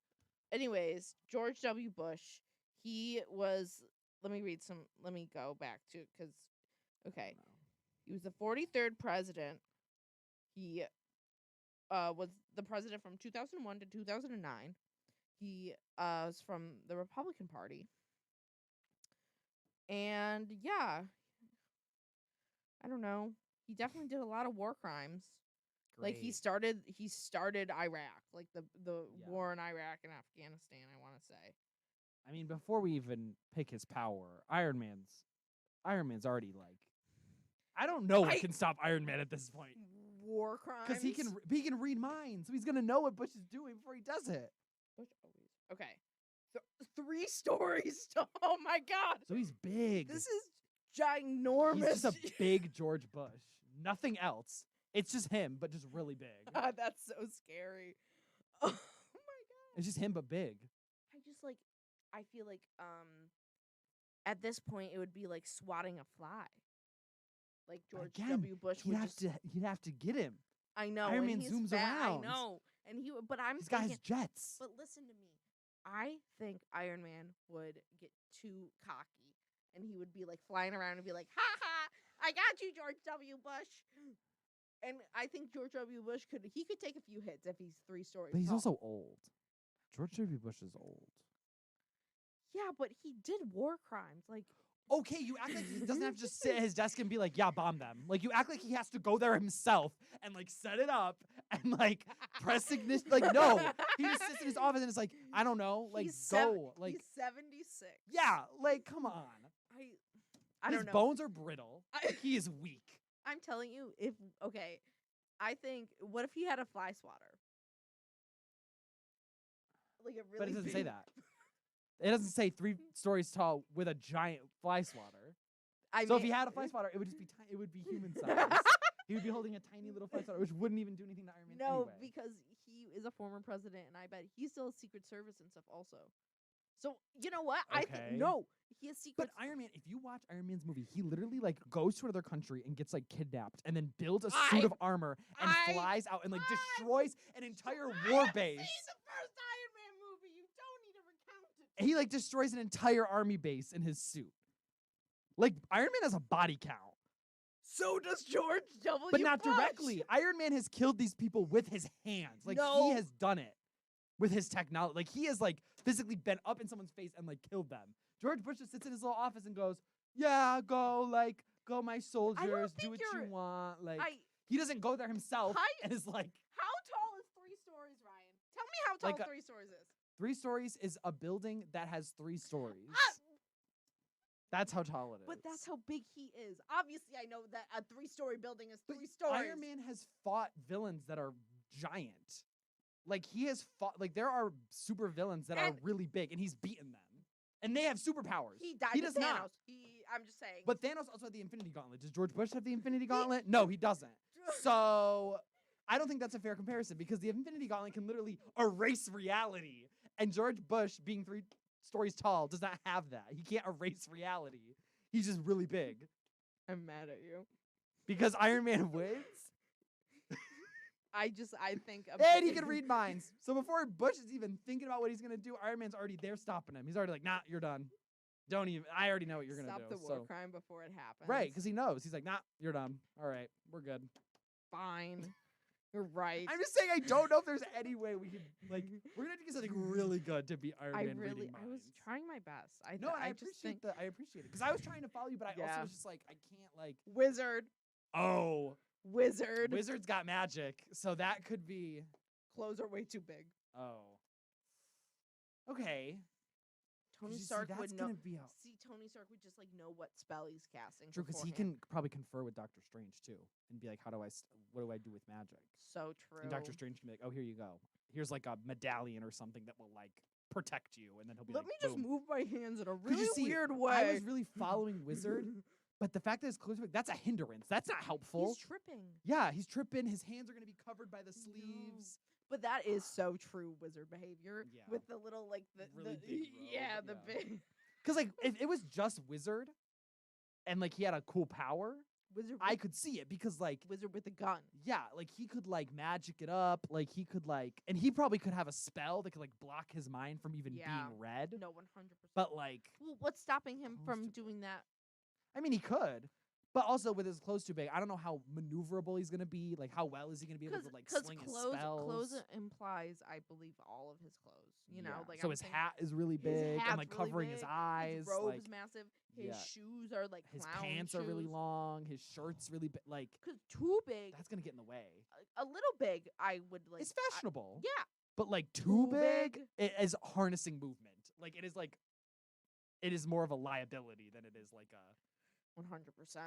anyways, George W. Bush, he was let me go back to cuz okay. No. He was the 43rd president. He was the president from 2001 to 2009. He was from the Republican Party. And yeah, I don't know. He definitely did a lot of war crimes. Like he Great. started Iraq, like the Yeah. war in Iraq and Afghanistan, I want to say. I mean, before we even pick his power, Iron Man's already like, I don't know what I- can stop Iron Man at this point. War crimes. Because he can read minds, so he's gonna know what Bush is doing before he does it. Bush always. Okay. 3 stories. Oh my god. So he's big. This is ginormous. He's just a big George Bush. Nothing else. It's just him, but just really big. God, that's so scary. Oh my god. It's just him, but big. I feel like at this point it would be like swatting a fly. Like George Again, W. Bush would just You'd have to get him. I know. Iron and Man he's zooms fat, around. I know. And but I'm He's got thinking his jets. but listen to me. I think Iron Man would get too cocky, and he would be like flying around and be like, "Ha ha! I got you, George W. Bush." And I think George W. Bush could take a few hits if he's 3 stories But he's tall. also old. George W. Bush is old. Yeah, but he did war crimes. Like, Okay, you act like he doesn't have to just sit at his desk and be like, yeah, bomb them. Like, you act like he has to go there himself and, like, set it up and, like, press ignition. Like, no. He just sits in his office and it's like, I don't know. Like, he's go. Like, he's 76. yeah, like, come on. I His don't know. bones are brittle. He is weak. I'm telling you, I think, what if he had a fly swatter? Like a really But it doesn't big, say that. It doesn't say 3 stories tall with a giant fly swatter. So if he had a fly swatter, it would just be it would be human size. He would be holding a tiny little fly swatter, which wouldn't even do anything to Iron Man No, anyway. because he is a former president, and I bet he still has Secret Service and stuff also. So, you know what? I Okay. think, no, he has Secret But Iron Man, if you watch Iron Man's movie, he literally like goes to another country and gets like kidnapped and then builds a suit of armor and flies out and like destroys an entire war base. This the first Iron Man movie. You don't need to recount it. He like destroys an entire army base in his suit. Like Iron Man has a body count. So does George W. But not Bush. directly. Iron Man has killed these people with his hands. Like No. he has done it with his technology. Like he has like physically been up in someone's face and like killed them. George Bush just sits in his little office and goes, "Yeah, go my soldiers, do what you want." Like he doesn't go there himself and is like, how tall is 3 stories, Ryan? Tell me how tall Like 3 stories is. 3 stories is a building that has 3 stories. That's how tall it is. But that's how big he is. Obviously, I know that a 3-story building is 3 stories. Iron Man has fought villains that are giant. Like he has fought, like there are super villains that are really big, and he's beaten them, and they have superpowers. He died. He to does Thanos. not. I'm just saying. But Thanos also had the Infinity Gauntlet. Does George Bush have the Infinity Gauntlet? No, he doesn't. So I don't think that's a fair comparison because the Infinity Gauntlet can literally erase reality, and George Bush, being 3 stories tall, does not have that. He can't erase reality. He's just really big. I'm mad at you. Because Iron Man wins? I think. And he can read minds. So before Bush is even thinking about what he's going to do, Iron Man's already there stopping him. He's already like, nah, you're done. Don't even. I already know what you're going to do. Stop the war crime before it happens. Right, because he knows. He's like, nah, you're done. All right, we're good. Fine. You're right. I'm just saying I don't know if there's any way we can, like, we're going to have to get something really good to beat Iron Man reading minds. I was trying my best. I appreciate it. Because I was trying to follow you, but I also was just like, I can't, like. Wizard. Oh. Wizard. Wizard's got magic, so that could be. Clothes are way too big. Oh. Okay. Tony Stark would know. Tony Stark would just like know what spell he's casting. True, because he can probably confer with Doctor Strange too, and be like, what do I do with magic? So true. And Doctor Strange can be like, oh, here you go. Here's like a medallion or something that will like protect you, and then he'll be Let like, me just boom. move my hands in a really weird way. I was really following Wizard, but the fact that his clothes are big, that's a hindrance. That's not helpful. He's tripping. Yeah, he's tripping. His hands are going to be covered by the sleeves. But that is so true wizard behavior. Yeah. With the little like the really big robe, the big. Because like if it was just Wizard, and like he had a cool power, Wizard. I could see it because like Wizard with a gun. Yeah, like he could like magic it up. Like he could like, and he probably could have a spell that could like block his mind from even being read. No, 100%. But like, well, what's stopping him from doing that? I mean, he could. But also with his clothes too big, I don't know how maneuverable he's gonna be. Like, how well is he gonna be able to like sling his spells? Clothes implies, I believe, all of his clothes. You know, like so his hat is really big and like covering his eyes. His robe's like, massive. His shoes are like his clown pants shoes. are really long. His shirt's really big. Like, because too big. That's gonna get in the way. A little big, I would like. It's fashionable. Yeah. But like too big, it is harnessing movement. Like it is like, it is more of a liability than it is like a. 100%.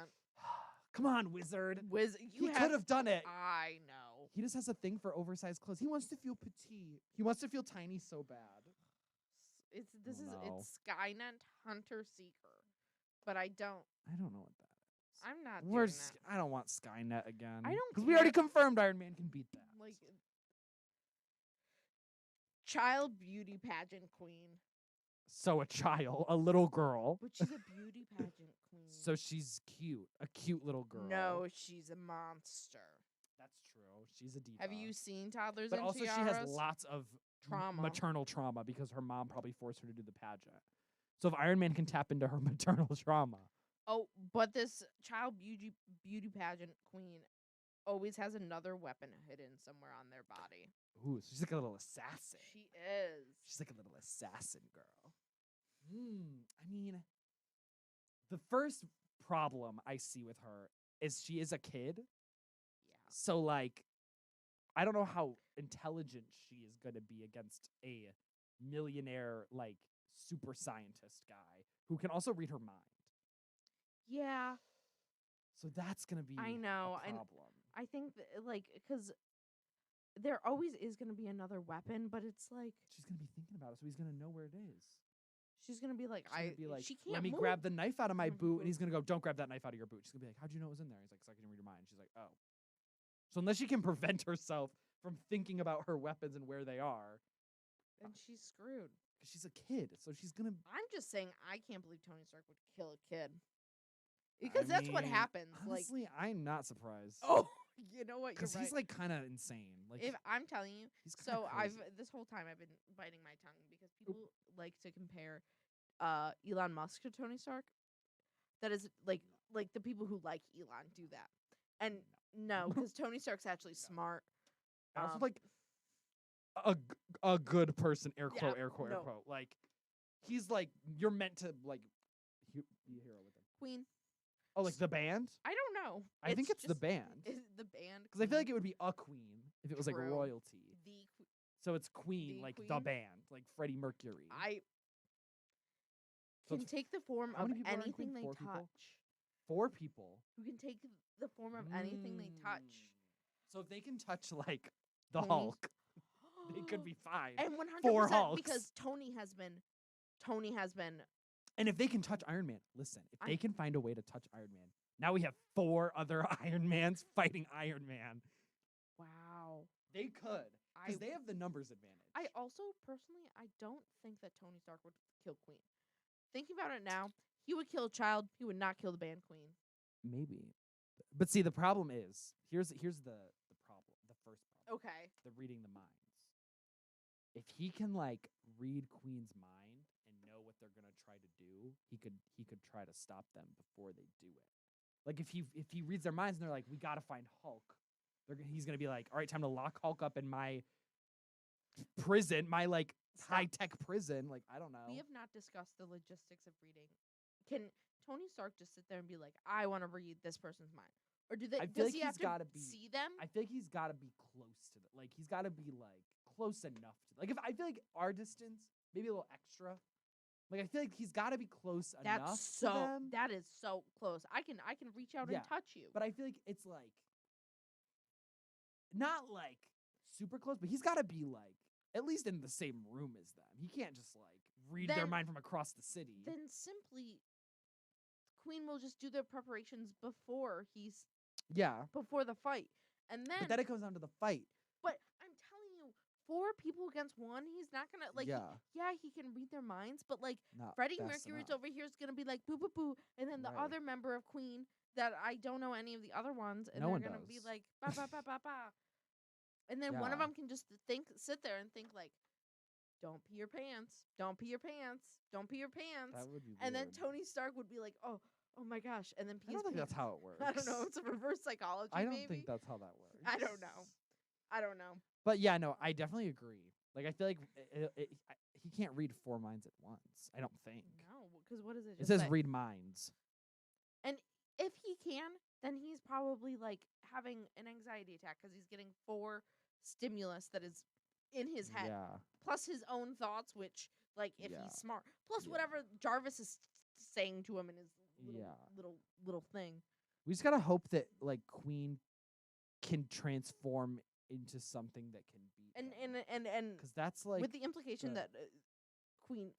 Come on, Wizard. He could have done it. I know. He just has a thing for oversized clothes. He wants to feel petite. He wants to feel tiny so bad. It's Skynet Hunter Seeker, but I don't know what that is. I'm not doing that. I don't want Skynet again. I don't because we already confirmed Iron Man can beat that. Like child beauty pageant queen. So a little girl. But she's a beauty pageant queen. So she's cute, a cute little girl. No, she's a monster. That's true. She's a diva. Have you seen Toddlers but and also Tiaras? she has lots of Trauma. maternal trauma because her mom probably forced her to do the pageant. So if Iron Man can tap into her maternal trauma, Oh, but this child beauty pageant queen always has another weapon hidden somewhere on their body. ooh, so she's like a little assassin. She is. She's like a little assassin girl. I mean, the first problem I see with her is she is a kid. Yeah. So like, I don't know how intelligent she is going to be against a millionaire like super scientist guy who can also read her mind. Yeah. So that's going to be I know, a and problem. I think that, like, because there always is going to be another weapon, but it's like She's going to be thinking about it, so he's going to know where it is. she's going to be like, She's gonna be like, she can't let me move. grab the knife out of my Mhm. boot, and he's gonna go, don't grab that knife out of your boot. She's gonna be like, how'd you know it was in there? He's like, 'cause I can read your mind. She's like, oh. So unless she can prevent herself from thinking about her weapons and where they are, And she's screwed. because she's a kid, so she's gonna. I'm just saying, I can't believe Tony Stark would kill a kid. Because that's what mean, happens. Honestly, I'm not surprised. Oh, you know what? You're because right. he's like kind of insane. Like, if I'm telling you, he's kinda so crazy. this whole time I've been biting my tongue because people like to compare Elon Musk to Tony Stark. That is like the people who like Elon do that. And no, because Tony Stark's actually smart. And also Um, like a good person. Air quote, Yeah, air quote, air no. quote. Like, he's like you're meant to like be a hero with him. Queen. Oh, like the band? I don't know. I think it's the just- band. Is it the band? Because I feel like it would be a queen if it was like True. royalty. the que- So it's Queen, The like the Queen? band, like Freddie Mercury. I So can it's- take the form how of many people are in anything Queen? they 4 people? touch. 4 people. Who can take the form of anything they touch. So if they can touch like the Tony- Hulk, they could be fine. And 4 100% Hulks. because Tony has been And if they can touch Iron Man, listen, if they I- can find a way to touch Iron Man, now we have 4 other Iron Mans fighting Iron Man. wow. They could, because they have the numbers advantage. I also personally I don't think that Tony Stark would kill Queen. Thinking about it now, he would kill a child. He would not kill the band Queen. Maybe. But see, the problem is, here's the problem, the first problem. Okay. The reading the minds. If he can like read Queen's mind and know what they're gonna try to do, he could try to stop them before they do it. Like if he reads their minds and they're like, we gotta find Hulk, he's gonna be like, all right, time to lock Hulk up in my prison, my like Stop. high tech prison. Like I don't know. We have not discussed the logistics of reading. Can Tony Stark just sit there and be like, I want to read this person's mind? Or do they I feel does like he have he's gotta to be- see them? I feel like he's gotta be close to like he's gotta be like close enough to like if I feel like our distance, maybe a little extra. Like I feel like he's gotta be close enough That's to them. that is so close. I can reach out Yeah, and touch you. But I feel like it's like not like super close, but he's gotta be like at least in the same room as them. He can't just like read their Then- mind from across the city. Then simply Queen will just do their preparations before Yeah. before the fight. And But then it comes down to the fight. But I'm telling you, 4 people against 1, he's not gonna like. Yeah. He can read their minds, but like Not Freddie fast Mercury's enough. over here is gonna be like boo boo boo, and then the Right. other member of Queen that I don't know any of the other ones, and No they're one gonna be does. like ba ba ba ba ba, and then one of Yeah. them can just sit there and think like, don't pee your pants, don't pee your pants, don't pee your pants, That would be weird. and then Tony Stark would be like, oh my gosh, and then pee I his don't think that's pants. how it works. I don't know. It's a reverse psychology. I don't maybe? think that's how that works. I don't know. I don't know. But yeah, no, I definitely agree. Like I feel like he can't read 4 minds at once. I don't think. No, because what is it? It Just says like- read minds. And if he can, then he's probably like having an anxiety attack because he's getting 4 stimulus that is in his head, Yeah. plus his own thoughts, which like if Yeah. he's smart, plus Yeah. whatever Jarvis is saying to him in his little Yeah. little thing. We just gotta hope that like Queen can transform into something that can beat And because that's like with the implication the- that Queen,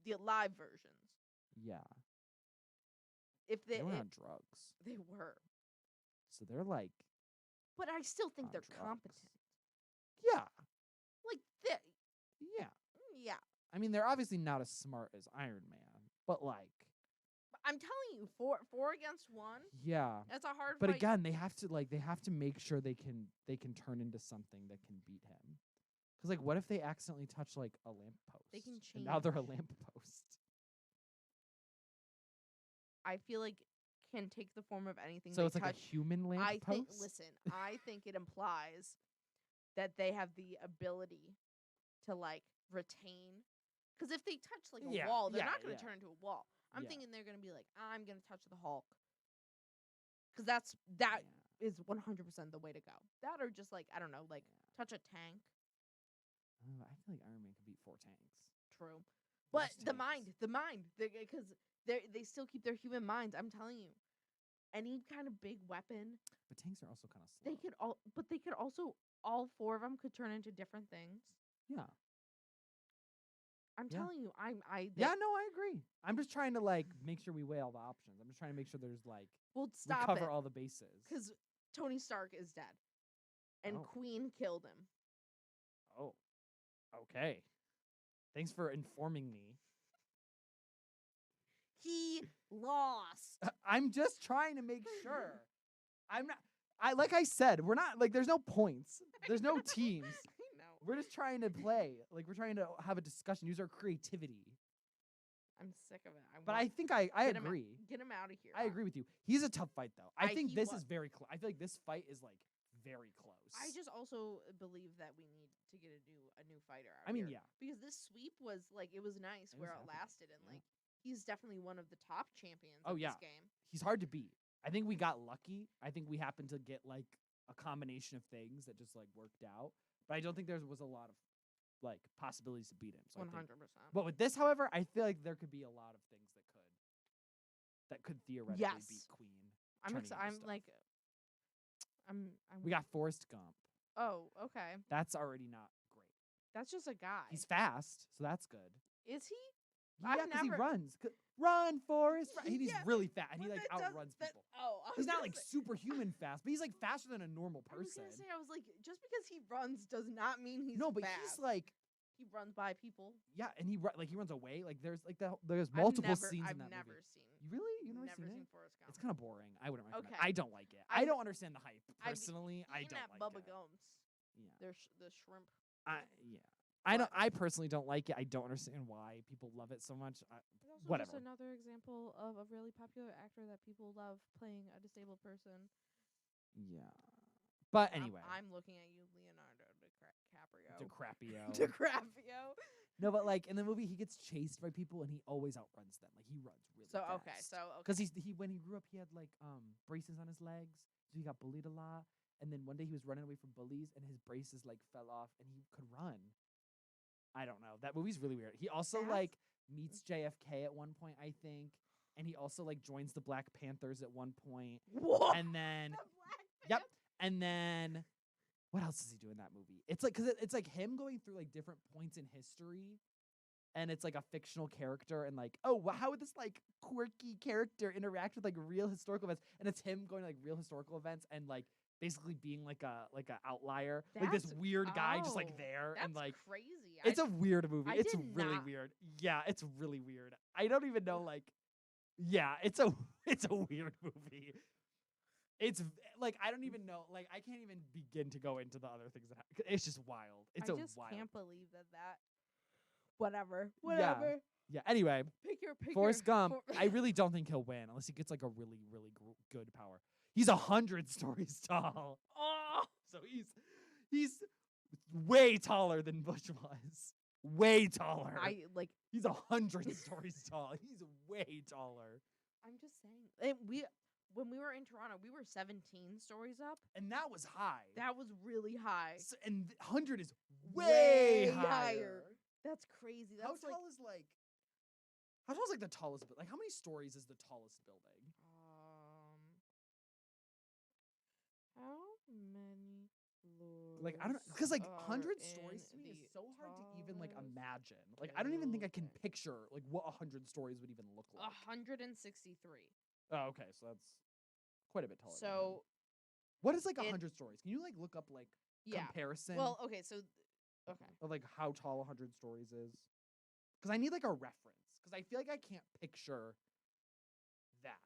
the alive versions, yeah if they they were if on drugs, they were, so they're like but I still think on they're drugs. competent. Yeah, Like they, yeah. yeah. I mean, they're obviously not as smart as Iron Man, but like I'm telling you, 4 against 1. yeah. That's a hard But fight. again, they have to make sure they can turn into something that can beat him. Because like, what if they accidentally touch like a lamppost? They can And now they're a change. lamppost. I feel like can take the form of anything So they it's like touch. a human lamppost. I think. Listen, I think it implies that they have the ability to like retain. Because if they touch like a Yeah, wall, they're yeah, not going to yeah. turn into a wall. I'm Yeah. thinking they're going to be like, I'm going to touch the Hulk. Because that Yeah. is 100% the way to go. That or just like, I don't know, like touch a tank. Oh, I feel like Iron Man could beat 4 tanks. True. They're But just the tanks. mind, because they still keep their human minds. I'm telling you, any kind of big weapon, But tanks are also kind of slow. they could also, all 4 of them could turn into different things. Yeah. I'm Yeah. telling you, Yeah, no, I agree. I'm just trying to like make sure we weigh all the options. I'm just trying to make sure there's like Well, we stop cover it, all the bases. because Tony Stark is dead, and Oh. Queen killed him. Oh. Okay. Thanks for informing me. He lost. I'm just trying to make sure. I'm not. Like I said, we're not like. There's no points. There's no teams. I know. We're just trying to play. Like we're trying to have a discussion. Use our creativity. I'm sick of it. But I think I Get him agree. Get him out of here. I agree with you. He's a tough fight though. I think he this was. is very close. I feel like this fight is like very close. I just also believe that we need to get a new fighter out I mean, here. yeah. Because this sweep was like, it was nice It where was it epic. lasted, and Yeah. like he's definitely one of the top champions Oh, of yeah. this game. He's hard to beat. I think we got lucky. I think we happened to get like a combination of things that just like worked out. But I don't think there was a lot of like possibilities to beat him. So 100%. But with this, however, I feel like there could be a lot of things that could theoretically Yes. beat Queen. I'm turning into I'm stuff. like, I'm. We got Forrest Gump. Oh, okay. That's already not great. That's just a guy. He's fast, so that's good. Is he? Yeah, I've because he never- runs. Run, Forrest! Run. He's Yeah, really fast, and he But like that does- outruns that- people. Oh, I was He's not gonna like say- superhuman fast, but he's like faster than a normal I was person. gonna say, I was like, just because he runs does not mean he's No, but fast. he's like, He runs by people. yeah, and he runs away. Like there's like there's multiple scenes I've in that never movie. seen. You really? You never, Never seen seen it? Forrest Gump. It's kind of boring. I wouldn't recommend. Okay. I don't like it. I've- I don't understand the hype I've personally. I Eaten don't at like Bubba it. Gump's. Yeah. There's the shrimp. Yeah. I don't. But- I personally don't like it. I don't understand why people love it so much. It's also Whatever. just another example of a really popular actor that people love playing a disabled person. Yeah. But anyway, I'm looking at you, Leonardo DiCaprio. DiCaprio. DiCaprio. No, but like in the movie, he gets chased by people and he always outruns them. Like he runs really So fast. okay. Because he when he grew up, he had like braces on his legs, so he got bullied a lot. And then one day he was running away from bullies, and his braces like fell off, and he could run. I don't know. That movie's really weird. He also That's- like meets JFK at one point, I think, and he also like joins the Black Panthers at one point, What? and then The Black yep, Panther? and then what else does he do in that movie? It's like because it's like him going through like different points in history. And it's like a fictional character, and like, oh, how would this like quirky character interact with like real historical events? And it's him going to like real historical events and like basically being like a outlier, like this That's- weird guy just like oh, there, That's and like crazy. it's a weird movie. I It's did really not- weird. Yeah, it's really weird. I don't even know like, yeah, it's a weird movie. It's like I don't even know, like I can't even begin to go into the other things that happen. It's just wild. It's I a just wild. can't believe that. Whatever. Yeah. Yeah. Anyway. Pick Forrest Gump, For- I really don't think he'll win unless he gets like a really, really good power. He's 100 stories tall, Oh, so he's way taller than Bush was. Way taller. I like. He's 100 stories tall. He's way taller, I'm just saying. And when we were in Toronto, we were 17 stories up. and that was high. That was really high. And 100 is way higher. higher. That's crazy. How That's like tall is like? How tall is like the tallest? Like how many stories is the tallest building? how many floors? Like I don't know, because like are 100 in stories to me is the so hard to even like tallest imagine. Like I don't even think I can building? picture like what 100 stories would even look like. 163. Oh, okay, so that's quite a bit taller. than him. So what is like it- 100 stories? Can you like look up like yeah. comparison Well, okay. So okay. of like how tall 100 stories is? Because I need like a reference. Because I feel like I can't picture that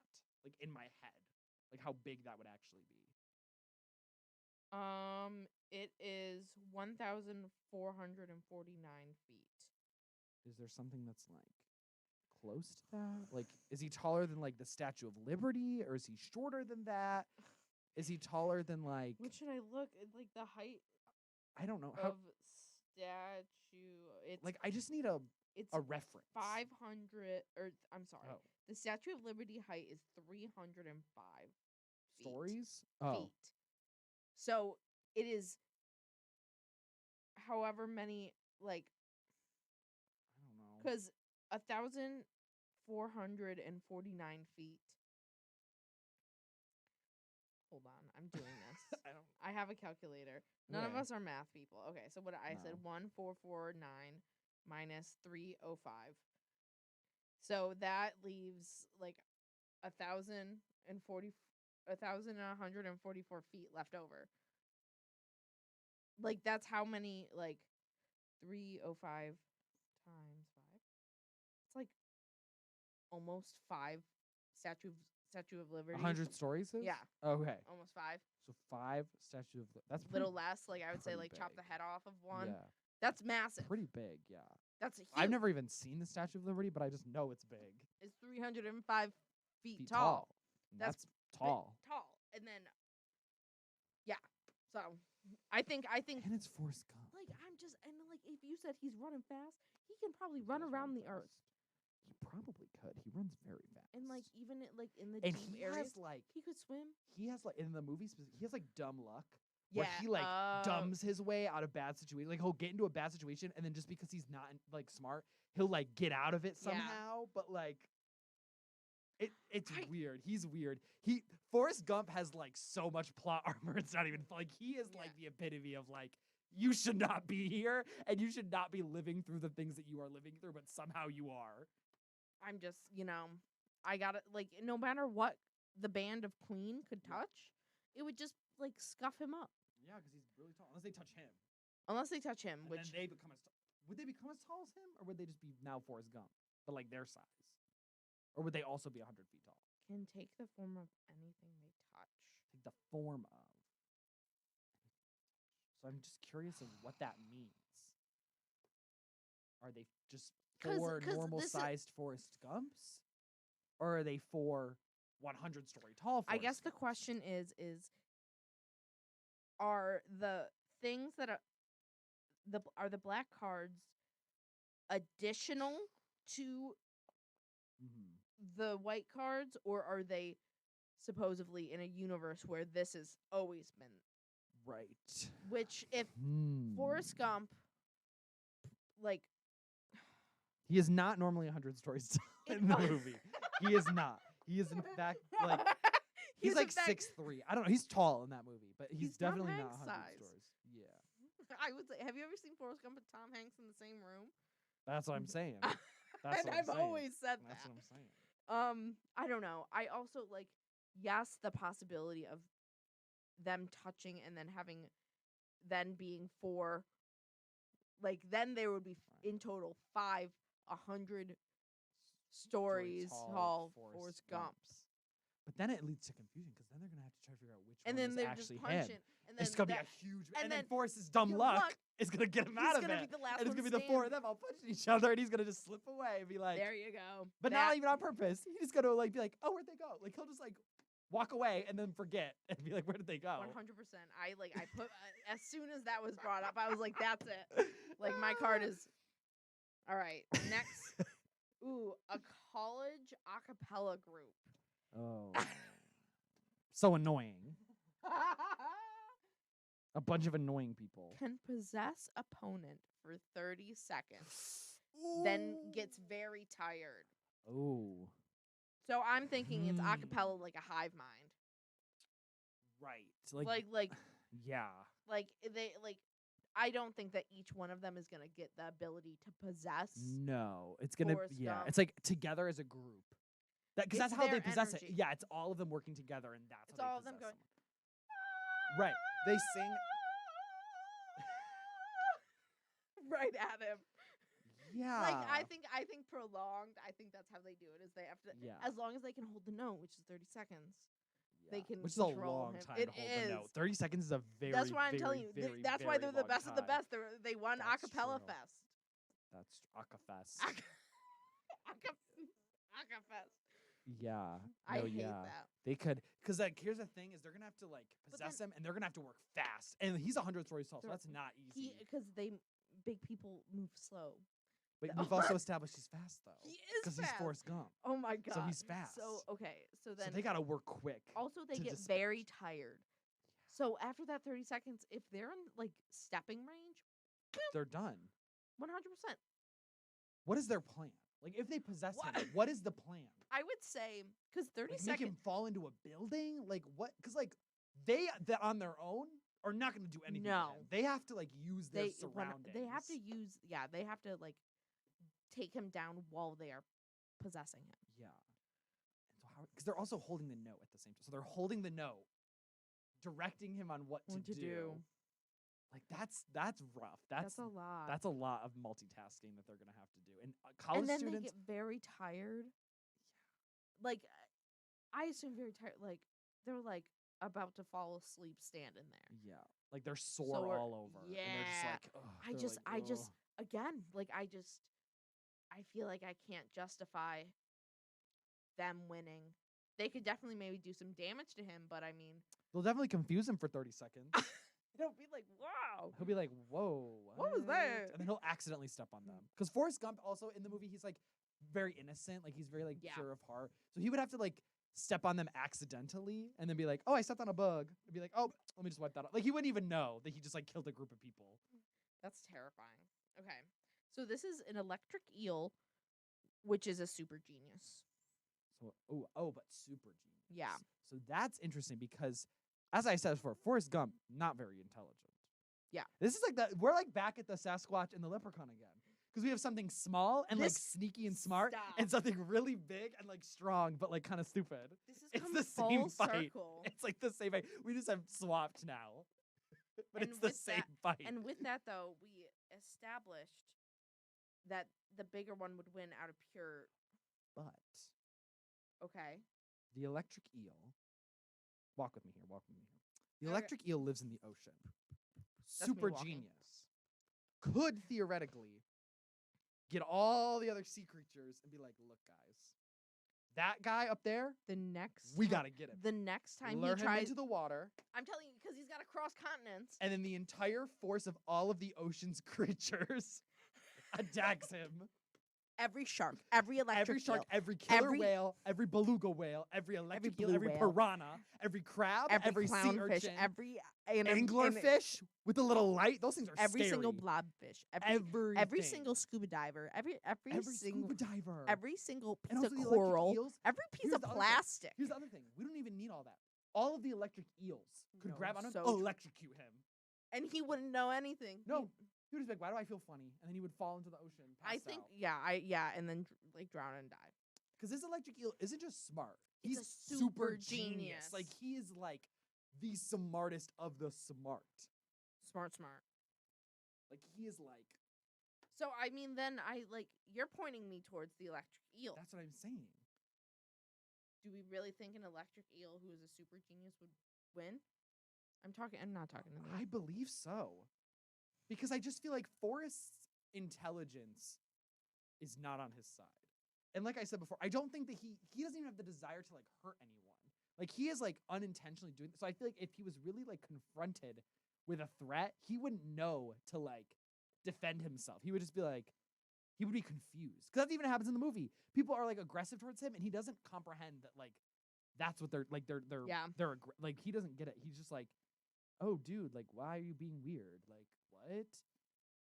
like in my head, like how big that would actually be. It is 1,449 feet. Is there something that's like close to that? Like, is he taller than like the Statue of Liberty, or is he shorter than that? Is he taller than like What should I look at? Like the height I don't know how. of statue. It's Like, I just need it's a reference. 500. Or I'm sorry, Oh, the Statue of Liberty height is 305 stories. Oh, feet. So it is however many, like, I don't know. because 1,449 feet. Hold on, I'm doing this. I don't. I have a calculator. None of Okay. us are math people. Okay, so what I said, No. 1,449 minus 305. So that leaves like 1,144 feet left over. Like, that's how many, like, 305 times 5. It's like almost 5 Statue of Liberty. 100 stories is? Yeah. Okay. Almost 5. So 5 Statue of That's Little pretty, less. Like, I would say, pretty like, chop the big. head off of one. Yeah. That's massive. Pretty big, yeah. That's a huge. I've never even seen the Statue of Liberty, but I just know it's big. It's 305 feet Feet tall. That's Bi- tall. Tall. And then, yeah. So, I think, And it's Forrest Gump. like, like, if you said he's running fast, he can probably run does around the fast. earth. He probably could. He runs very fast. And, like, even like in the and deep he areas, has like he could swim. he has like in the movie he has like dumb luck. Yeah. Where he like dumbs his way out of bad situation. Like, he'll get into a bad situation, and then just because he's not like smart, he'll like get out of it Yeah. somehow. But like, it's I- weird. He's weird. Forrest Gump has like so much plot armor. It's not even like he is like the epitome of like, you should not be here, and you should not be living through the things that you are living through, but somehow you are. I'm just, I got it. Like, no matter what the band of Queen could Yeah. touch, it would just like scuff him up. Yeah, because he's really tall. Unless they touch him, Unless they touch him, and which then they become would they become as tall as him, or would they just be now Forrest Gump, but like their size, or would they also be 100 feet tall? can take the form of anything they touch. Take the form of. So I'm just curious of what that means. Are they just 'Cause- four 'cause normal this is- sized Forrest Gumps, or are they 4 100-story tall? I guess Forrest the Gumps? question is are the things that are the black cards additional to Mhm. the white cards, or are they supposedly in a universe where this has always been? Right. Which, if Hmm. Forrest Gump, like, He is not normally 100 stories tall in the movie. He is not. He is in fact like he's in like fact- 6'3". I don't know. He's tall in that movie, but he's Tom definitely not Hanks 100 size. stories. Yeah. I would say, have you ever seen Forrest Gump and Tom Hanks in the same room? That's what I'm saying. That's And what I'm I've saying. always said That's that. what I'm saying. I don't know. I also, like, yes, the possibility of them touching and then being 4, like, then there would be in total 5 100 stories tall Forrest Gumps. But then it leads to confusion, because then they're gonna have to try to figure out which And one then is they're actually just punching. him. And then It's gonna be that- a huge. and And then then Forrest's dumb your luck luck, is gonna get him he's out of gonna it. be the last And it's one gonna be the 4 of standing. them all punching each other, and he's gonna just slip away and be like, There you go. but That- not even on purpose. He's just gonna like be like, oh, where'd they go? Like, he'll just like walk away and then forget and be like, where did they go? 100%. I put as soon as that was brought up, I was like, that's it. Like, my card is all right. Next, a college a cappella group. Oh, so annoying. A bunch of annoying people. Can possess opponent for 30 seconds, then gets very tired. Oh, So I'm thinking it's a cappella, like a hive mind. right. Like yeah. I don't think that each one of them is gonna get the ability to possess. No, it's gonna. Forrest Yeah, Gump. it's like together as a group. Because that's It's how they their possess energy. it. Yeah, it's all of them working together, and that's It's how they all of them possess going. someone. Right. They sing. Right at him. Yeah. Like, I think prolonged. I think that's how they do it. Is they have to, Yeah. as long as they can hold the note, which is 30 seconds. they can which is a control long him. time It to hold the note. is. 30 seconds is a very, That's why I'm very, telling you. very, That's why they're very the best long of the time. best. They won That's Acapella true. Fest. That's Akafest. Acapfest. Yeah. I No, hate yeah. that. They could, because like here's the thing: is they're gonna have to like But possess then- him, and they're gonna have to work fast. And he's 100 stories tall, so They're- that's not easy. Because big people move slow. But we've also established he's fast though, He is because he's fast. Forrest Gump. Oh my god. So he's fast. So okay. So So then they gotta work quick. also they to get dispatch. very tired. So after that 30 seconds, if they're in like stepping range, They're done. 100%. What is their plan? Like if they possess What? him, what is the plan? I would say because 30 Like make seconds. him fall into a building? Like what? Because like they on their own are not gonna do anything. to No. him. They have to like use their They surroundings. they have to use they have to like take him down while they are possessing him. Yeah. And so how? Because they're also holding the note at the same time. So they're holding the note, directing him on what to do. Like that's rough. That's a lot. That's a lot of multitasking that they're gonna have to do. And college and then students. they get very tired. Like I assume very tired. Like they're like about to fall asleep standing there. Yeah. Like they're sore Sore. all over. And they're just Yeah. like, ugh, I they're just like, ugh. again, like I feel like I can't justify them winning. They could definitely maybe do some damage to him, but I mean, They'll definitely confuse him for 30 seconds. it'll be like, wow. He'll be like, whoa. What was that? And then he'll accidentally step on them. Because Forrest Gump also in the movie, he's like very innocent. Like he's very like Yeah. pure of heart. So he would have to like step on them accidentally and then be like, oh, I stepped on a bug. And be like, oh, let me just wipe that off. Like he wouldn't even know that he just like killed a group of people. That's terrifying. Okay. So this is an electric eel, which is a super genius. So, but super genius. Yeah. So that's interesting because, as I said before, Forrest Gump, not very intelligent. Yeah. This is like we're like back at the Sasquatch and the Leprechaun again. Because we have something small and like This- sneaky and smart, Stop. and something really big and like strong, but like kind of stupid. This is It's come the full same fight. circle. It's like the same fight. We just have swapped now. But And it's the with same that- fight. And with that, though, we established that the bigger one would win out of pure. But Okay. the electric eel, walk with me here, walk with me here. The Okay. electric eel lives in the ocean. me Super walking. genius. Could theoretically get all the other sea creatures and be like, look, guys, that guy up there, The next. we ti- gotta get him. The next time Lure he him tries. into the water, I'm telling you, because he's got to cross continents. and then the entire force of all of the ocean's creatures attacks him. Every shark, every electric Every shark, eel, every killer every- whale, every beluga whale, every electric eel, blue every whale, piranha, every crab, every sea clownfish, urchin, every anglerfish with a little light. Those things are every scary. single blobfish, Everything. every single scuba diver, every single scuba diver. every single and piece also of the electric coral, eels. every piece Here's of the other thing. plastic. Here's the other thing. We don't even need all that. All of the electric eels could No, grab on him, so true. electrocute him. And he wouldn't know anything. No. He would just be like, why do I feel funny? And then he would fall into the ocean. I think and then like drown and die. Because this electric eel isn't just smart. It's He's a super super genius. genius. Like he is like the smartest of the smart. Smart. Like he is like. So I mean, then you're pointing me towards the electric eel. That's what I'm saying. Do we really think an electric eel who is a super genius would win? I'm not talking to I me. believe so. Because I just feel like Forrest's intelligence is not on his side. And like I said before, I don't think that he doesn't even have the desire to like hurt anyone. Like he is like unintentionally doing this. So I feel like if he was really like confronted with a threat, he wouldn't know to like defend himself. He would just be like, he would be confused. Because that's even happens in the movie. People are like aggressive towards him and he doesn't comprehend that like that's what they're Yeah. like he doesn't get it. He's just like, oh dude, like why are you being weird? Like what?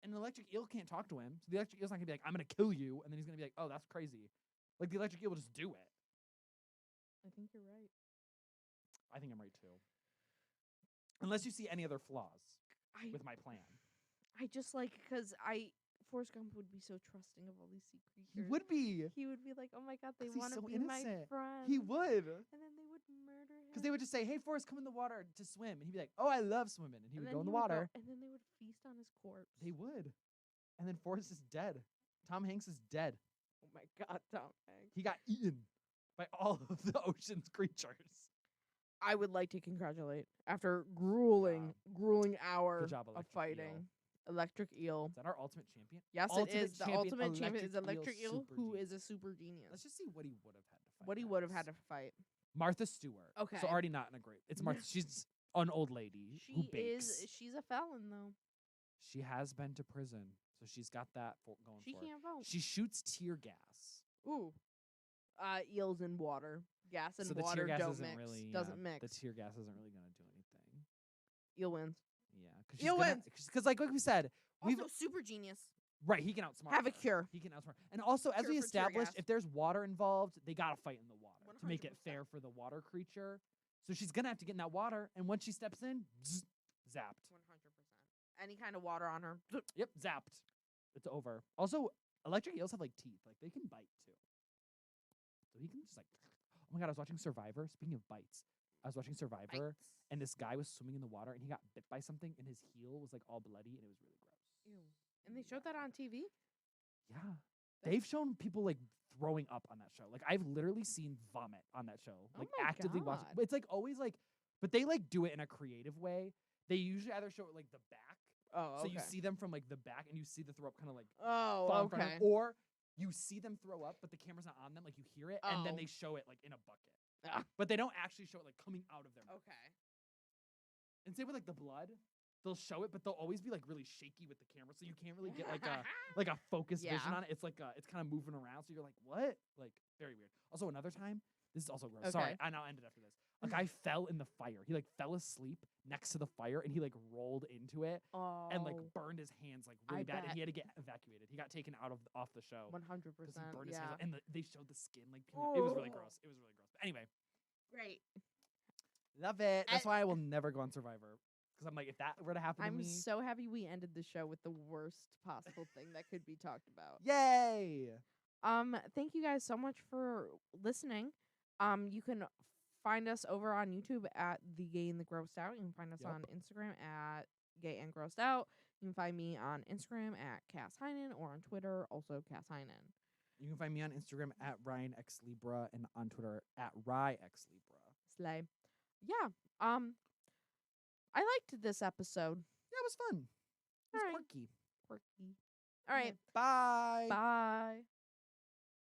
And the electric eel can't talk to him. So the electric eel's not gonna be like, I'm gonna kill you, and then he's gonna be like, oh, that's crazy. Like the electric eel will just do it. I think you're right. I think I'm right too. Unless you see any other flaws I with my plan. I just because Forrest Gump would be so trusting of all these sea creatures. He would be. He would be like, oh my god, they 'Cause he's want to so be my innocent. friend. He would. And then they would murder him. Because they would just say, hey, Forrest, come in the water to swim. And he'd be like, oh, I love swimming. And he And would then go in the he would water. and then they would feast on his corpse. They would. And then Forrest is dead. Tom Hanks is dead. Oh my god, Tom Hanks. He got eaten by all of the ocean's creatures. I would like to congratulate after grueling hour Good job, of Electric fighting. Electric Eel. Is that our ultimate champion? Yes, Ultimate it is. The champion, ultimate champion is Electric Electric Eel, Eel, super who genius. is a super genius. Let's just see what he would have had to fight. What he would have had next. to fight. Martha Stewart. Okay. So already not in a great. It's Martha. She's an old lady who bakes. She's a felon though. She has been to prison, so she's got that going She for her. can't vote. She shoots tear gas. Ooh. Eels in water. Gas and So the water tear gas don't isn't mix. really Doesn't mix. The tear gas isn't really gonna do anything. Eel wins. Yeah, Eel wins. Because like we said, we've Also, super genius. right. He can outsmart. Have a her. cure. He can outsmart. And also, as Cure we for tear established, gas. if there's water involved, they gotta fight in the water to make it 100%. fair for the water creature. So she's gonna have to get in that water, and once she steps in, zapped. 100%. Any kind of water on her. Yep, zapped. It's over. Also, electric eels have like teeth, like they can bite too. So he can just like, oh my god, I was watching Survivor. Speaking of bites, I was watching Survivor, and this guy was swimming in the water, and he got bit by something, and his heel was like all bloody, and it was really gross. Ew. And they showed that on TV? Yeah, they've shown people like throwing up on that show. Like I've literally seen vomit on that show. Oh Like my actively watching. God. But it's like always like, but they like do it in a creative way. They usually either show it like the back. Oh, okay. So you see them from like the back, and you see the throw up kind of like Oh, fall in front of okay. them, or you see them throw up, but the camera's not on them. Like you hear it, and then Oh. they show it like in a bucket, Ah, but they don't actually show it like coming out of their mouth. okay. And same with like the blood, they'll show it, but they'll always be like really shaky with the camera, so you can't really get like a focused vision Yeah. on it. It's like it's kind of moving around, so you're like, what? Like very weird. Also, another time, this is also gross. Okay. Sorry, I now ended after this. A guy fell in the fire. He like fell asleep next to the fire, and he like rolled into it Oh. and like burned his hands like really I bad, and bet. he had to get evacuated. He got taken off the show 100%. because he burned his Yeah. hands, and they showed the skin like peeling. It was really Oh. gross. It was really gross. But anyway, Great. love it. That's I- why I will never go on Survivor, because I'm like, if that were to happen to I'm me, so happy we ended the show with the worst possible thing that could be talked about. yay! Thank you guys so much for listening. You can find us over on YouTube at The Gay and the Grossed Out. You can find us Yep. on Instagram at Gay and Grossed Out. You can find me on Instagram at Cass Heinen or on Twitter also Cass Heinen. You can find me on Instagram at Ryan X Libra and on Twitter at RyXLibra. Slay. Yeah. I liked this episode. Yeah, it was fun. It was Alright. quirky. Quirky. All right. Bye. Bye.